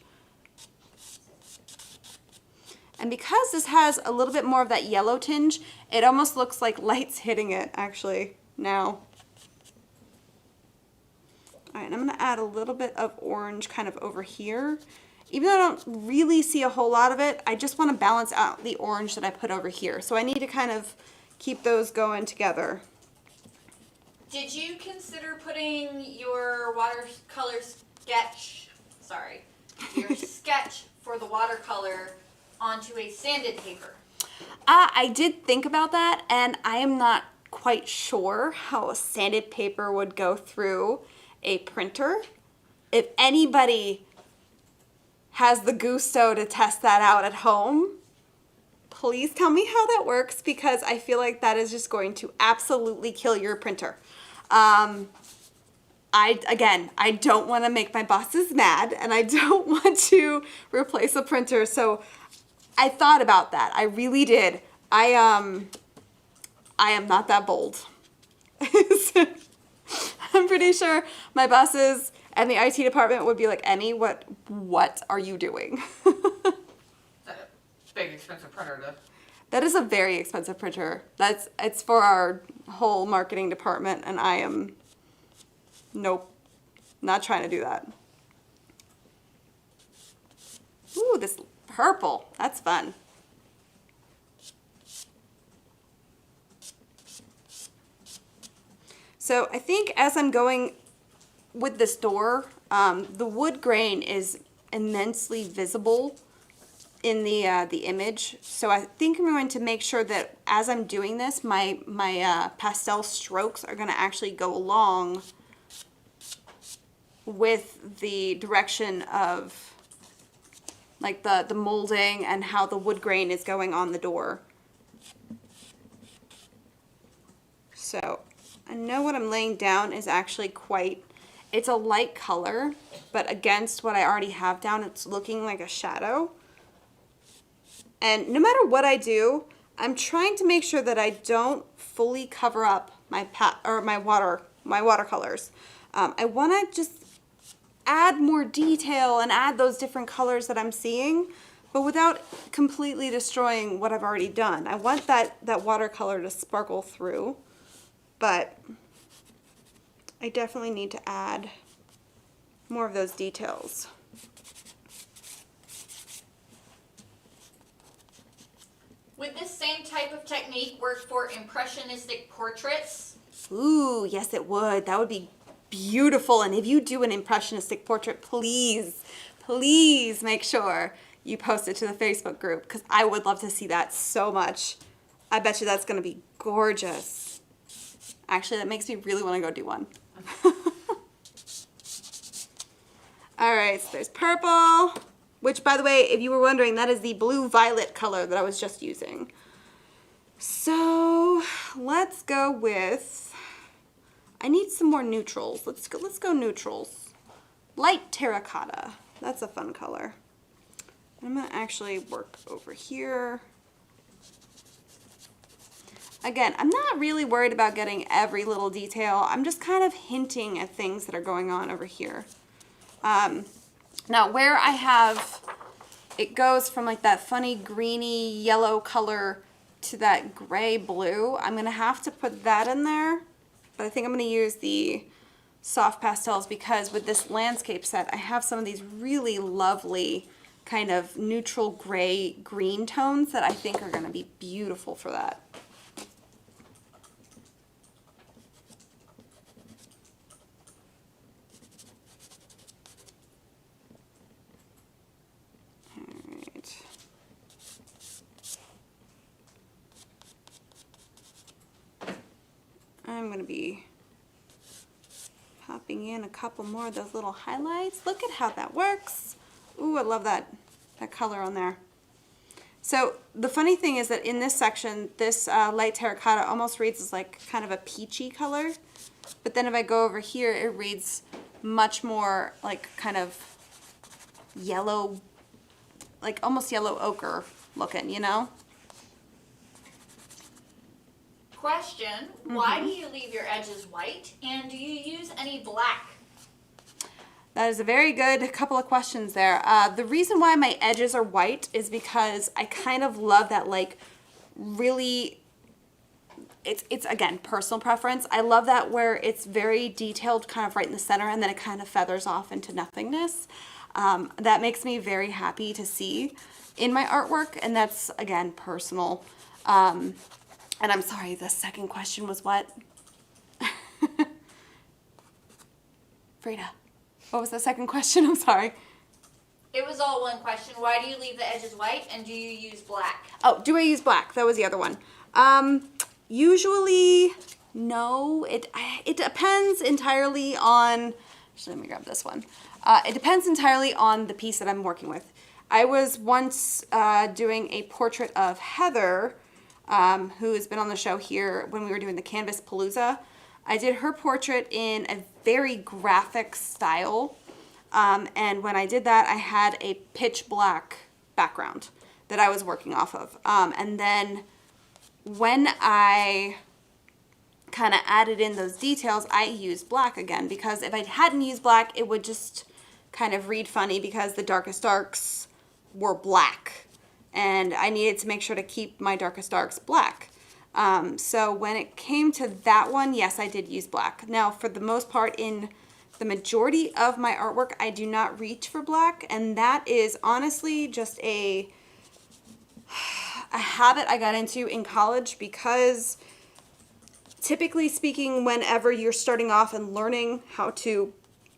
And because this has a little bit more of that yellow tinge, it almost looks like light's hitting it actually now. All right, and I'm gonna add a little bit of orange kind of over here. Even though I don't really see a whole lot of it, I just wanna balance out the orange that I put over here. So I need to kind of keep those going together. Did you consider putting your watercolor sketch, your sketch for the watercolor onto a sanded paper? I did think about that, and I am not quite sure how a sanded paper would go through a printer. If anybody has the gusto to test that out at home, please tell me how that works, because I feel like that is just going to absolutely kill your printer. I don't want to make my bosses mad, and I don't want to replace a printer, so I thought about that. I really did. I am not that bold. I'm pretty sure my bosses and the IT department would be like, Emmy, what are you doing? That's a big expensive printer to. That is a very expensive printer. It's for our whole marketing department, and I am, nope, not trying to do that. Ooh, this purple, that's fun. So I think as I'm going with this door, the wood grain is immensely visible in the image. So I think I'm going to make sure that as I'm doing this, my pastel strokes are going to actually go along with the direction of like the molding and how the wood grain is going on the door. So I know what I'm laying down is actually it's a light color, but against what I already have down, it's looking like a shadow. And no matter what I do, I'm trying to make sure that I don't fully cover up my watercolors. I want to just add more detail and add those different colors that I'm seeing, but without completely destroying what I've already done. I want that watercolor to sparkle through, but I definitely need to add more of those details. Would this same type of technique work for impressionistic portraits? Ooh, yes it would. That would be beautiful. And if you do an impressionistic portrait, please make sure you post it to the Facebook group, because I would love to see that so much. I bet you that's going to be gorgeous. Actually, that makes me really want to go do one. All right, so there's purple, which, by the way, if you were wondering, that is the blue-violet color that I was just using. So let's go with, I need some more neutrals. Let's go neutrals. Light terracotta, that's a fun color. I'm gonna actually work over here. Again, I'm not really worried about getting every little detail. I'm just kind of hinting at things that are going on over here. Now where I have, it goes from like that funny greeny yellow color to that gray blue, I'm gonna have to put that in there, but I think I'm gonna use the soft pastels because with this landscape set, I have some of these really lovely kind of neutral gray green tones that I think are gonna be beautiful for that. I'm going to be popping in a couple more of those little highlights. Look at how that works. Ooh, I love that color on there. So the funny thing is that in this section, this light terracotta almost reads as like kind of a peachy color. But then if I go over here, it reads much more like kind of yellow, like almost yellow ochre looking, you know? Question, why do you leave your edges white, and do you use any black? That is a very good couple of questions there. The reason why my edges are white is because I kind of love that, like, really, it's again, personal preference. I love that where it's very detailed kind of right in the center and then it kind of feathers off into nothingness. That makes me very happy to see in my artwork, and that's, again, personal. And I'm sorry, the second question was what? Frida, what was the second question? I'm sorry. It was all one question. Why do you leave the edges white, and do you use black? Oh, do I use black? That was the other one. Usually, no. It depends entirely on, actually, let me grab this one. It depends entirely on the piece that I'm working with. I was once doing a portrait of Heather, who has been on the show here when we were doing the Canvas Palooza. I did her portrait in a very graphic style. And when I did that, I had a pitch black background that I was working off of. And then when I kind of added in those details, I used black again, because if I hadn't used black, it would just kind of read funny because the darkest darks were black. And I needed to make sure to keep my darkest darks black. So when it came to that one, yes, I did use black. Now, for the most part, in the majority of my artwork, I do not reach for black, and that is honestly just a habit I got into in college, because typically speaking, whenever you're starting off and learning how to,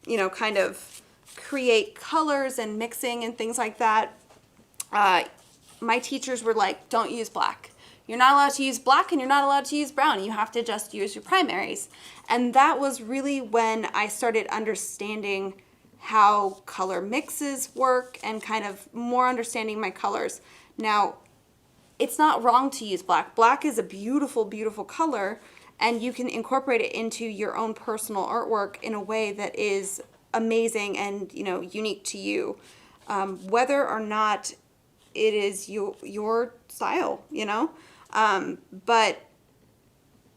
you know, kind of create colors and mixing and things like that, my teachers were like, don't use black. You're not allowed to use black and you're not allowed to use brown. You have to just use your primaries. And that was really when I started understanding how color mixes work and kind of more understanding my colors. Now, it's not wrong to use black. Black is a beautiful, beautiful color, and you can incorporate it into your own personal artwork in a way that is amazing and, you know, unique to you. Whether or not it is your style, you know? But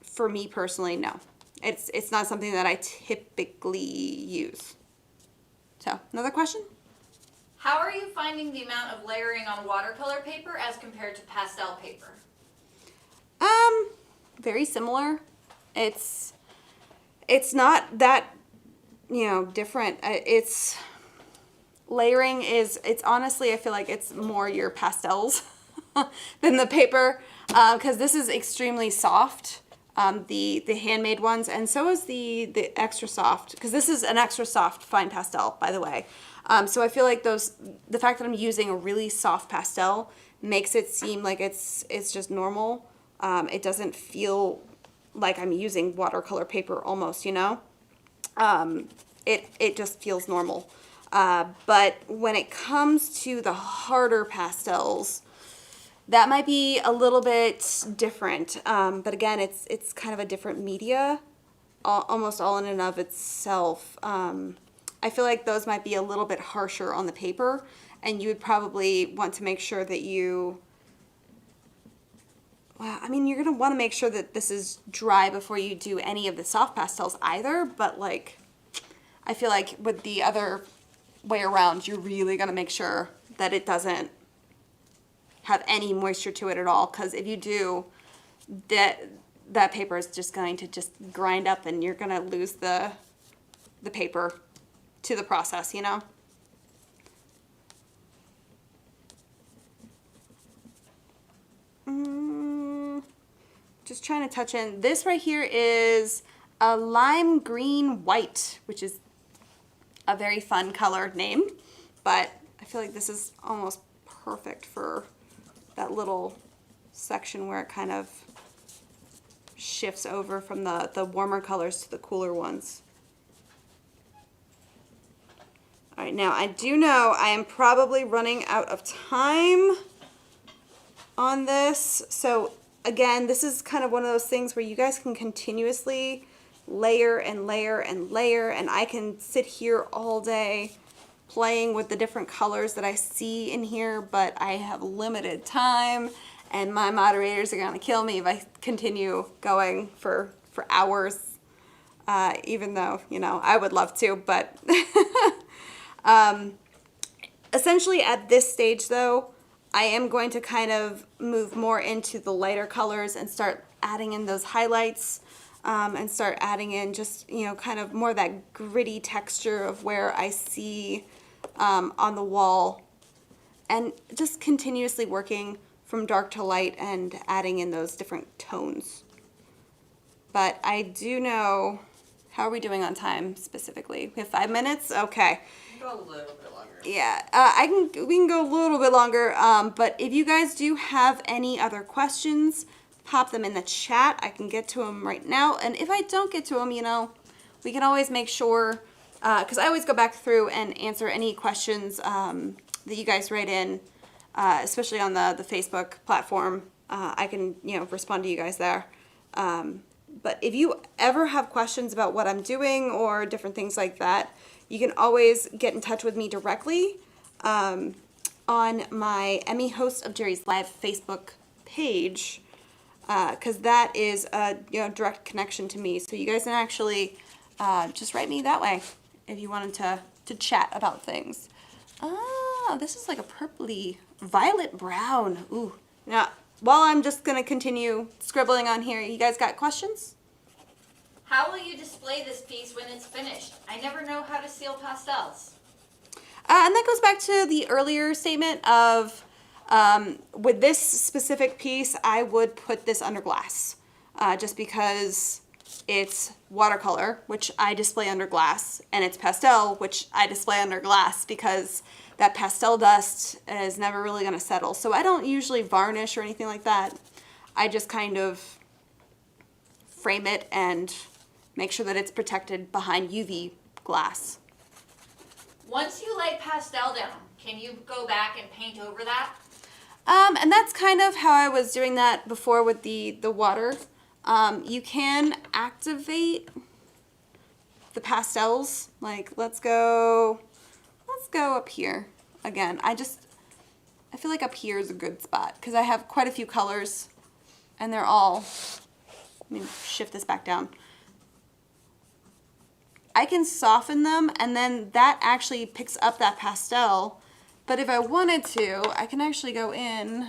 for me personally, no. It's not something that I typically use. So, another question? How are you finding the amount of layering on watercolor paper as compared to pastel paper? Very similar. It's not that, you know, different. It's layering is, it's honestly, I feel like it's more your pastels than the paper, because this is extremely soft, the handmade ones, and so is the extra soft, because this is an extra soft fine pastel, by the way. So I feel like the fact that I'm using a really soft pastel makes it seem like it's just normal. It doesn't feel like I'm using watercolor paper almost, you know? It just feels normal. But when it comes to the harder pastels, that might be a little bit different. But again, it's kind of a different media, almost all in and of itself. I feel like those might be a little bit harsher on the paper, and you would probably want to make sure that you, well, I mean, you're going to want to make sure that this is dry before you do any of the soft pastels either, but like, I feel like with the other way around, you're really going to make sure that it doesn't have any moisture to it at all, because if you do, that paper is just going to just grind up and you're going to lose the paper to the process, you know? Just trying to touch in. This right here is a lime green white, which is a very fun color name, but I feel like this is almost perfect for that little section where it kind of shifts over from the warmer colors to the cooler ones. All right, now I do know I am probably running out of time on this. So again, this is kind of one of those things where you guys can continuously layer and layer and layer, and I can sit here all day playing with the different colors that I see in here, but I have limited time, and my moderators are gonna kill me if I continue going for hours, even though, you know, I would love to, but Essentially at this stage though, I am going to kind of move more into the lighter colors and start adding in those highlights, and start adding in just, you know, kind of more of that gritty texture of where I see on the wall, and just continuously working from dark to light and adding in those different tones. But I do know, how are we doing on time specifically? We have 5 minutes? Okay. Go a little bit longer. Yeah, we can go a little bit longer, but if you guys do have any other questions, pop them in the chat. I can get to them right now, and if I don't get to them, you know, we can always make sure, because I always go back through and answer any questions that you guys write in, especially on the Facebook platform. I can, you know, respond to you guys there. But if you ever have questions about what I'm doing or different things like that, you can always get in touch with me directly on my Emmy Host of Jerry's Live Facebook page, because that is a, you know, direct connection to me. So you guys can actually just write me that way if you wanted to chat about things. Ah, this is like a purpley violet brown. Ooh. Now, while I'm just going to continue scribbling on here, you guys got questions? How will you display this piece when it's finished? I never know how to seal pastels. And that goes back to the earlier statement of, with this specific piece, I would put this under glass, just because it's watercolor, which I display under glass, and it's pastel, which I display under glass, because that pastel dust is never really going to settle. So I don't usually varnish or anything like that. I just kind of frame it and make sure that it's protected behind UV glass. Once you lay pastel down, can you go back and paint over that? And that's kind of how I was doing that before with the water. You can activate the pastels. Like, let's go up here again. I feel like up here is a good spot because I have quite a few colors and they're all, let me shift this back down. I can soften them and then that actually picks up that pastel. But if I wanted to, I can actually go in,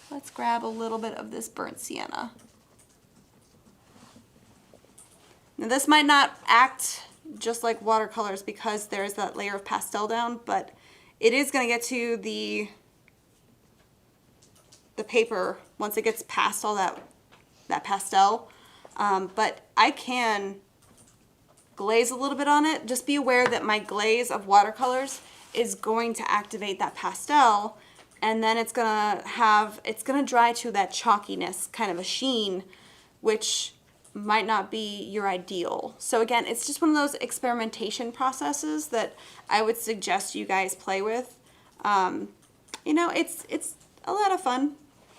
let's grab a little bit of this burnt sienna. Now this might not act just like watercolors because there's that layer of pastel down, but it is going to get to the paper once it gets past all that pastel. But I can glaze a little bit on it. Just be aware that my glaze of watercolors is going to activate that pastel, and then it's gonna dry to that chalkiness, kind of a sheen, which might not be your ideal. So again, it's just one of those experimentation processes that I would suggest you guys play with. You know, it's a lot of fun,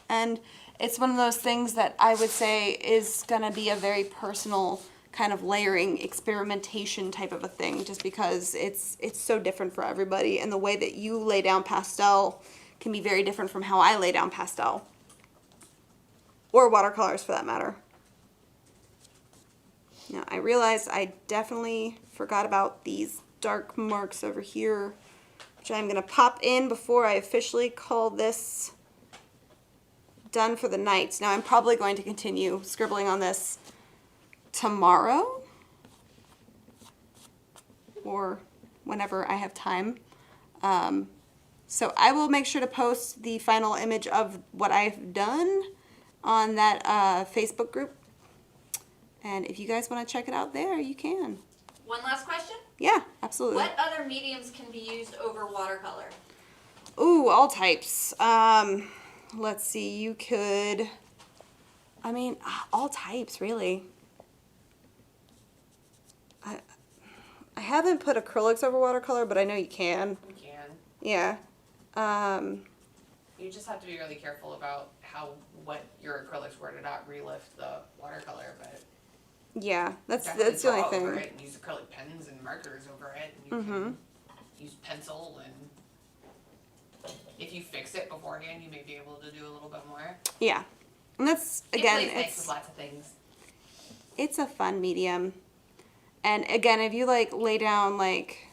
and it's one of those things that I would say is gonna be a very personal kind of layering experimentation type of a thing, just because it's so different for everybody, and the way that you lay down pastel can be very different from how I lay down pastel, or watercolors for that matter. Now I realized I definitely forgot about these dark marks over here, which I'm gonna pop in before I officially call this done for the night. Now I'm probably going to continue scribbling on this tomorrow or whenever I have time. So I will make sure to post the final image of what I've done on that Facebook group. And if you guys want to check it out there, you can. One last question? Yeah, absolutely. What other mediums can be used over watercolor? Ooh, all types. Let's see, you could, I mean, all types, really. I haven't put acrylics over watercolor, but I know you can. You can. Yeah. You just have to be really careful about what your acrylics were to not relift the watercolor, but Yeah, that's definitely the only draw thing. over it and use acrylic pens and markers over it, and you can use pencil, and if you fix it beforehand, you may be able to do a little bit more. Yeah, and that's again, It plays nice with lots of things. it's a fun medium. And again, if you like lay down like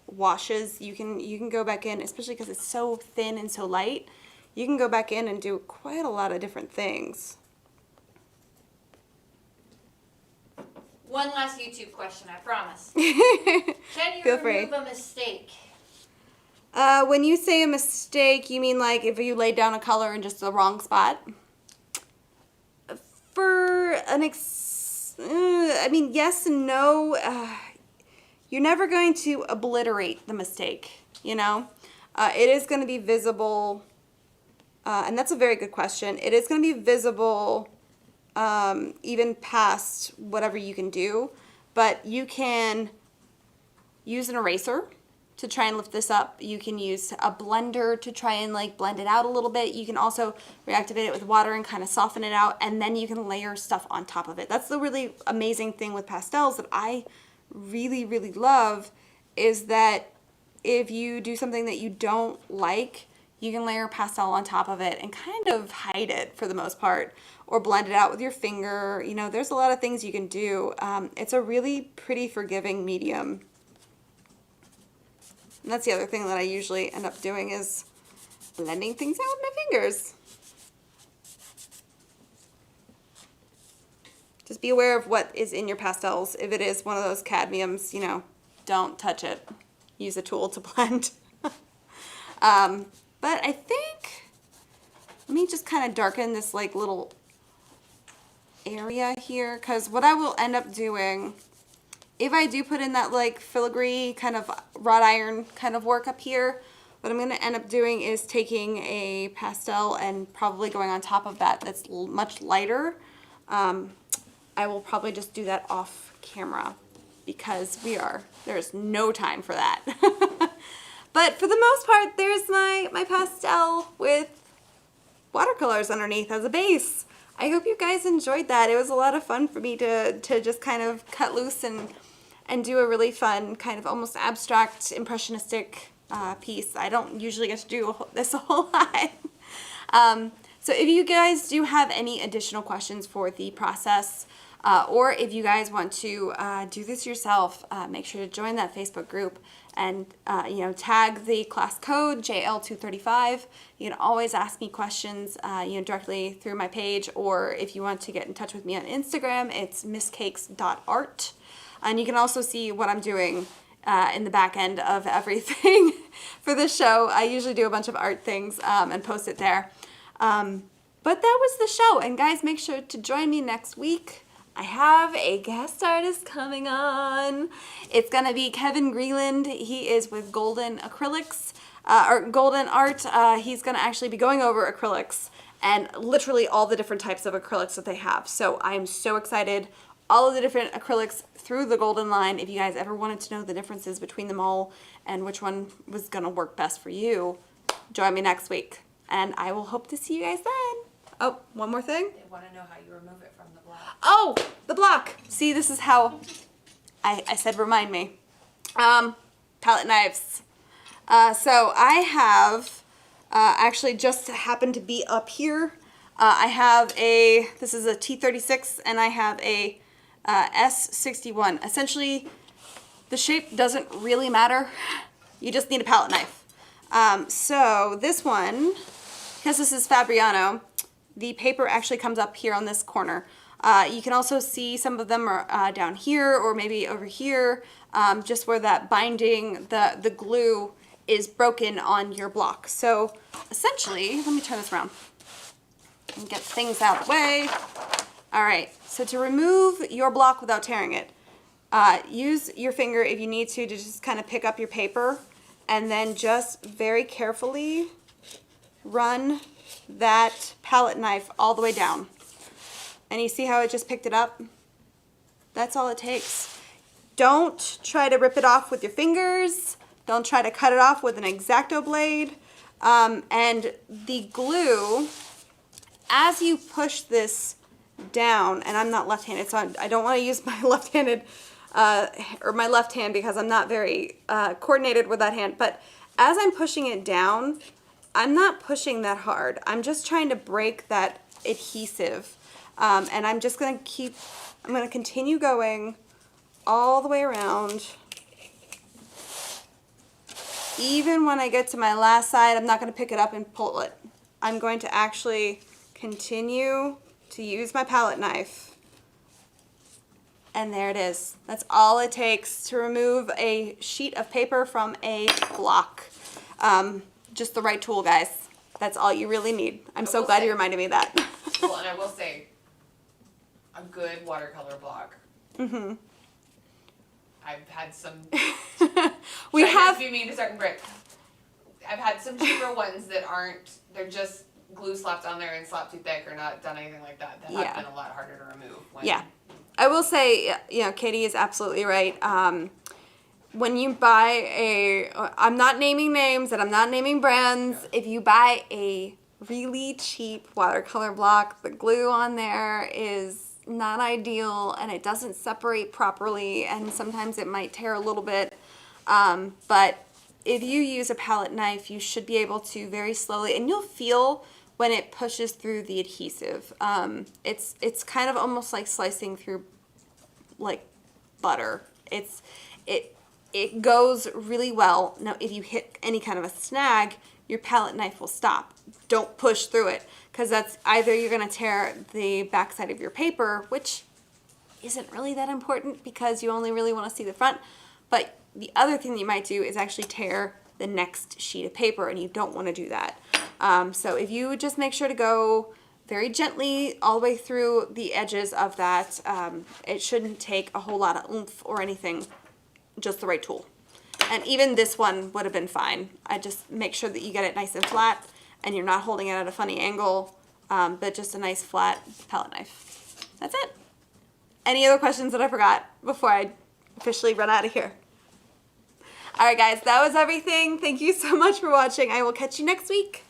washes, you can go back in, especially because it's so thin and so light, you can go back in and do quite a lot of different things. One last YouTube question, I promise. Can you Feel free. remove a mistake? When you say a mistake, you mean like if you laid down a color in just the wrong spot? For an I mean, yes and no. You're never going to obliterate the mistake, you know? It is going to be visible, and that's a very good question. It is going to be visible even past whatever you can do, but you can use an eraser to try and lift this up. You can use a blender to try and like blend it out a little bit. You can also reactivate it with water and kind of soften it out, and then you can layer stuff on top of it. That's the really amazing thing with pastels that I really, really love, is that if you do something that you don't like, you can layer pastel on top of it and kind of hide it for the most part, or blend it out with your finger. You know, there's a lot of things you can do. It's a really pretty forgiving medium. And that's the other thing that I usually end up doing, is blending things out with my fingers. Just be aware of what is in your pastels. If it is one of those cadmiums, you know, don't touch it. Use a tool to blend. But I think, let me just kind of darken this like little area here, because what I will end up doing, if I do put in that like filigree kind of wrought iron kind of work up here, what I'm going to end up doing is taking a pastel and probably going on top of that that's much lighter. I will probably just do that off camera because there's no time for that. But for the most part, there's my pastel with watercolors underneath as a base. I hope you guys enjoyed that. It was a lot of fun for me to just kind of cut loose and do a really fun kind of almost abstract impressionistic piece. I don't usually get to do this a whole lot. So if you guys do have any additional questions for the process, or if you guys want to do this yourself, make sure to join that Facebook group and you know, tag the class code JL235. You can always ask me questions you know, directly through my page, or if you want to get in touch with me on Instagram, it's misscakes.art. And you can also see what I'm doing in the back end of everything for the show. I usually do a bunch of art things and post it there. But that was the show, and guys, make sure to join me next week. I have a guest artist coming on. It's gonna be Kevin Greeland. He is with Golden Acrylics, or Golden Art. He's gonna actually be going over acrylics and literally all the different types of acrylics that they have. So I'm so excited. All of the different acrylics through the Golden line. If you guys ever wanted to know the differences between them all and which one was gonna work best for you, join me next week. And I will hope to see you guys then. Oh, one more thing. They want to know how you remove it from the block. Oh, the block. See, this is how I said remind me. Palette knives. So I have actually just happened to be up here. I have this is a T36 and I have a S61. Essentially, the shape doesn't really matter. You just need a palette knife. So this one, because this is Fabriano, the paper actually comes up here on this corner. You can also see some of them are down here or maybe over here, just where that binding, the glue is broken on your block. So essentially, let me turn this around and get things out of the way. All right, so to remove your block without tearing it, use your finger if you need to just kind of pick up your paper and then just very carefully run that palette knife all the way down. And you see how it just picked it up? That's all it takes. Don't try to rip it off with your fingers. Don't try to cut it off with an X-Acto blade. And the glue, as you push this down, and I'm not left-handed, so I don't want to use my left-handed or my left hand because I'm not very coordinated with that hand, but as I'm pushing it down, I'm not pushing that hard. I'm just trying to break that adhesive. And I'm just going to I'm going to continue going all the way around. even when I get to my last side, I'm not going to pick it up and pull it. I'm going to actually continue to use my palette knife. And there it is. That's all it takes to remove a sheet of paper from a block. Just the right tool, guys. That's all you really need. I'm so glad you reminded me of that. Well, and I will say, a good watercolor block. Mm-hmm. I've had some. We try not have. to be mean to certain bricks. I've had some cheaper ones that aren't. They're just glue slapped on there and slapped too thick, or not done anything like that. That Yeah. have been a lot harder to remove. When, Yeah. I will say, you know, Katie is absolutely right. When you buy I'm not naming names and I'm not naming brands. Yeah. If you buy a really cheap watercolor block, the glue on there is not ideal and it doesn't separate properly, and sometimes it might tear a little bit. But if you use a palette knife, you should be able to very slowly, and you'll feel when it pushes through the adhesive. It's kind of almost like slicing through like butter. It goes really well. Now, if you hit any kind of a snag, your palette knife will stop. Don't push through it, because that's either you're going to tear the backside of your paper, which isn't really that important because you only really want to see the front. But the other thing that you might do is actually tear the next sheet of paper, and you don't want to do that. So if you just make sure to go very gently all the way through the edges of that, it shouldn't take a whole lot of oomph or anything, just the right tool. And even this one would have been fine. I just make sure that you get it nice and flat and you're not holding it at a funny angle, but just a nice flat palette knife. That's it. Any other questions that I forgot before I officially run out of here? All right, guys, that was everything. Thank you so much for watching. I will catch you next week.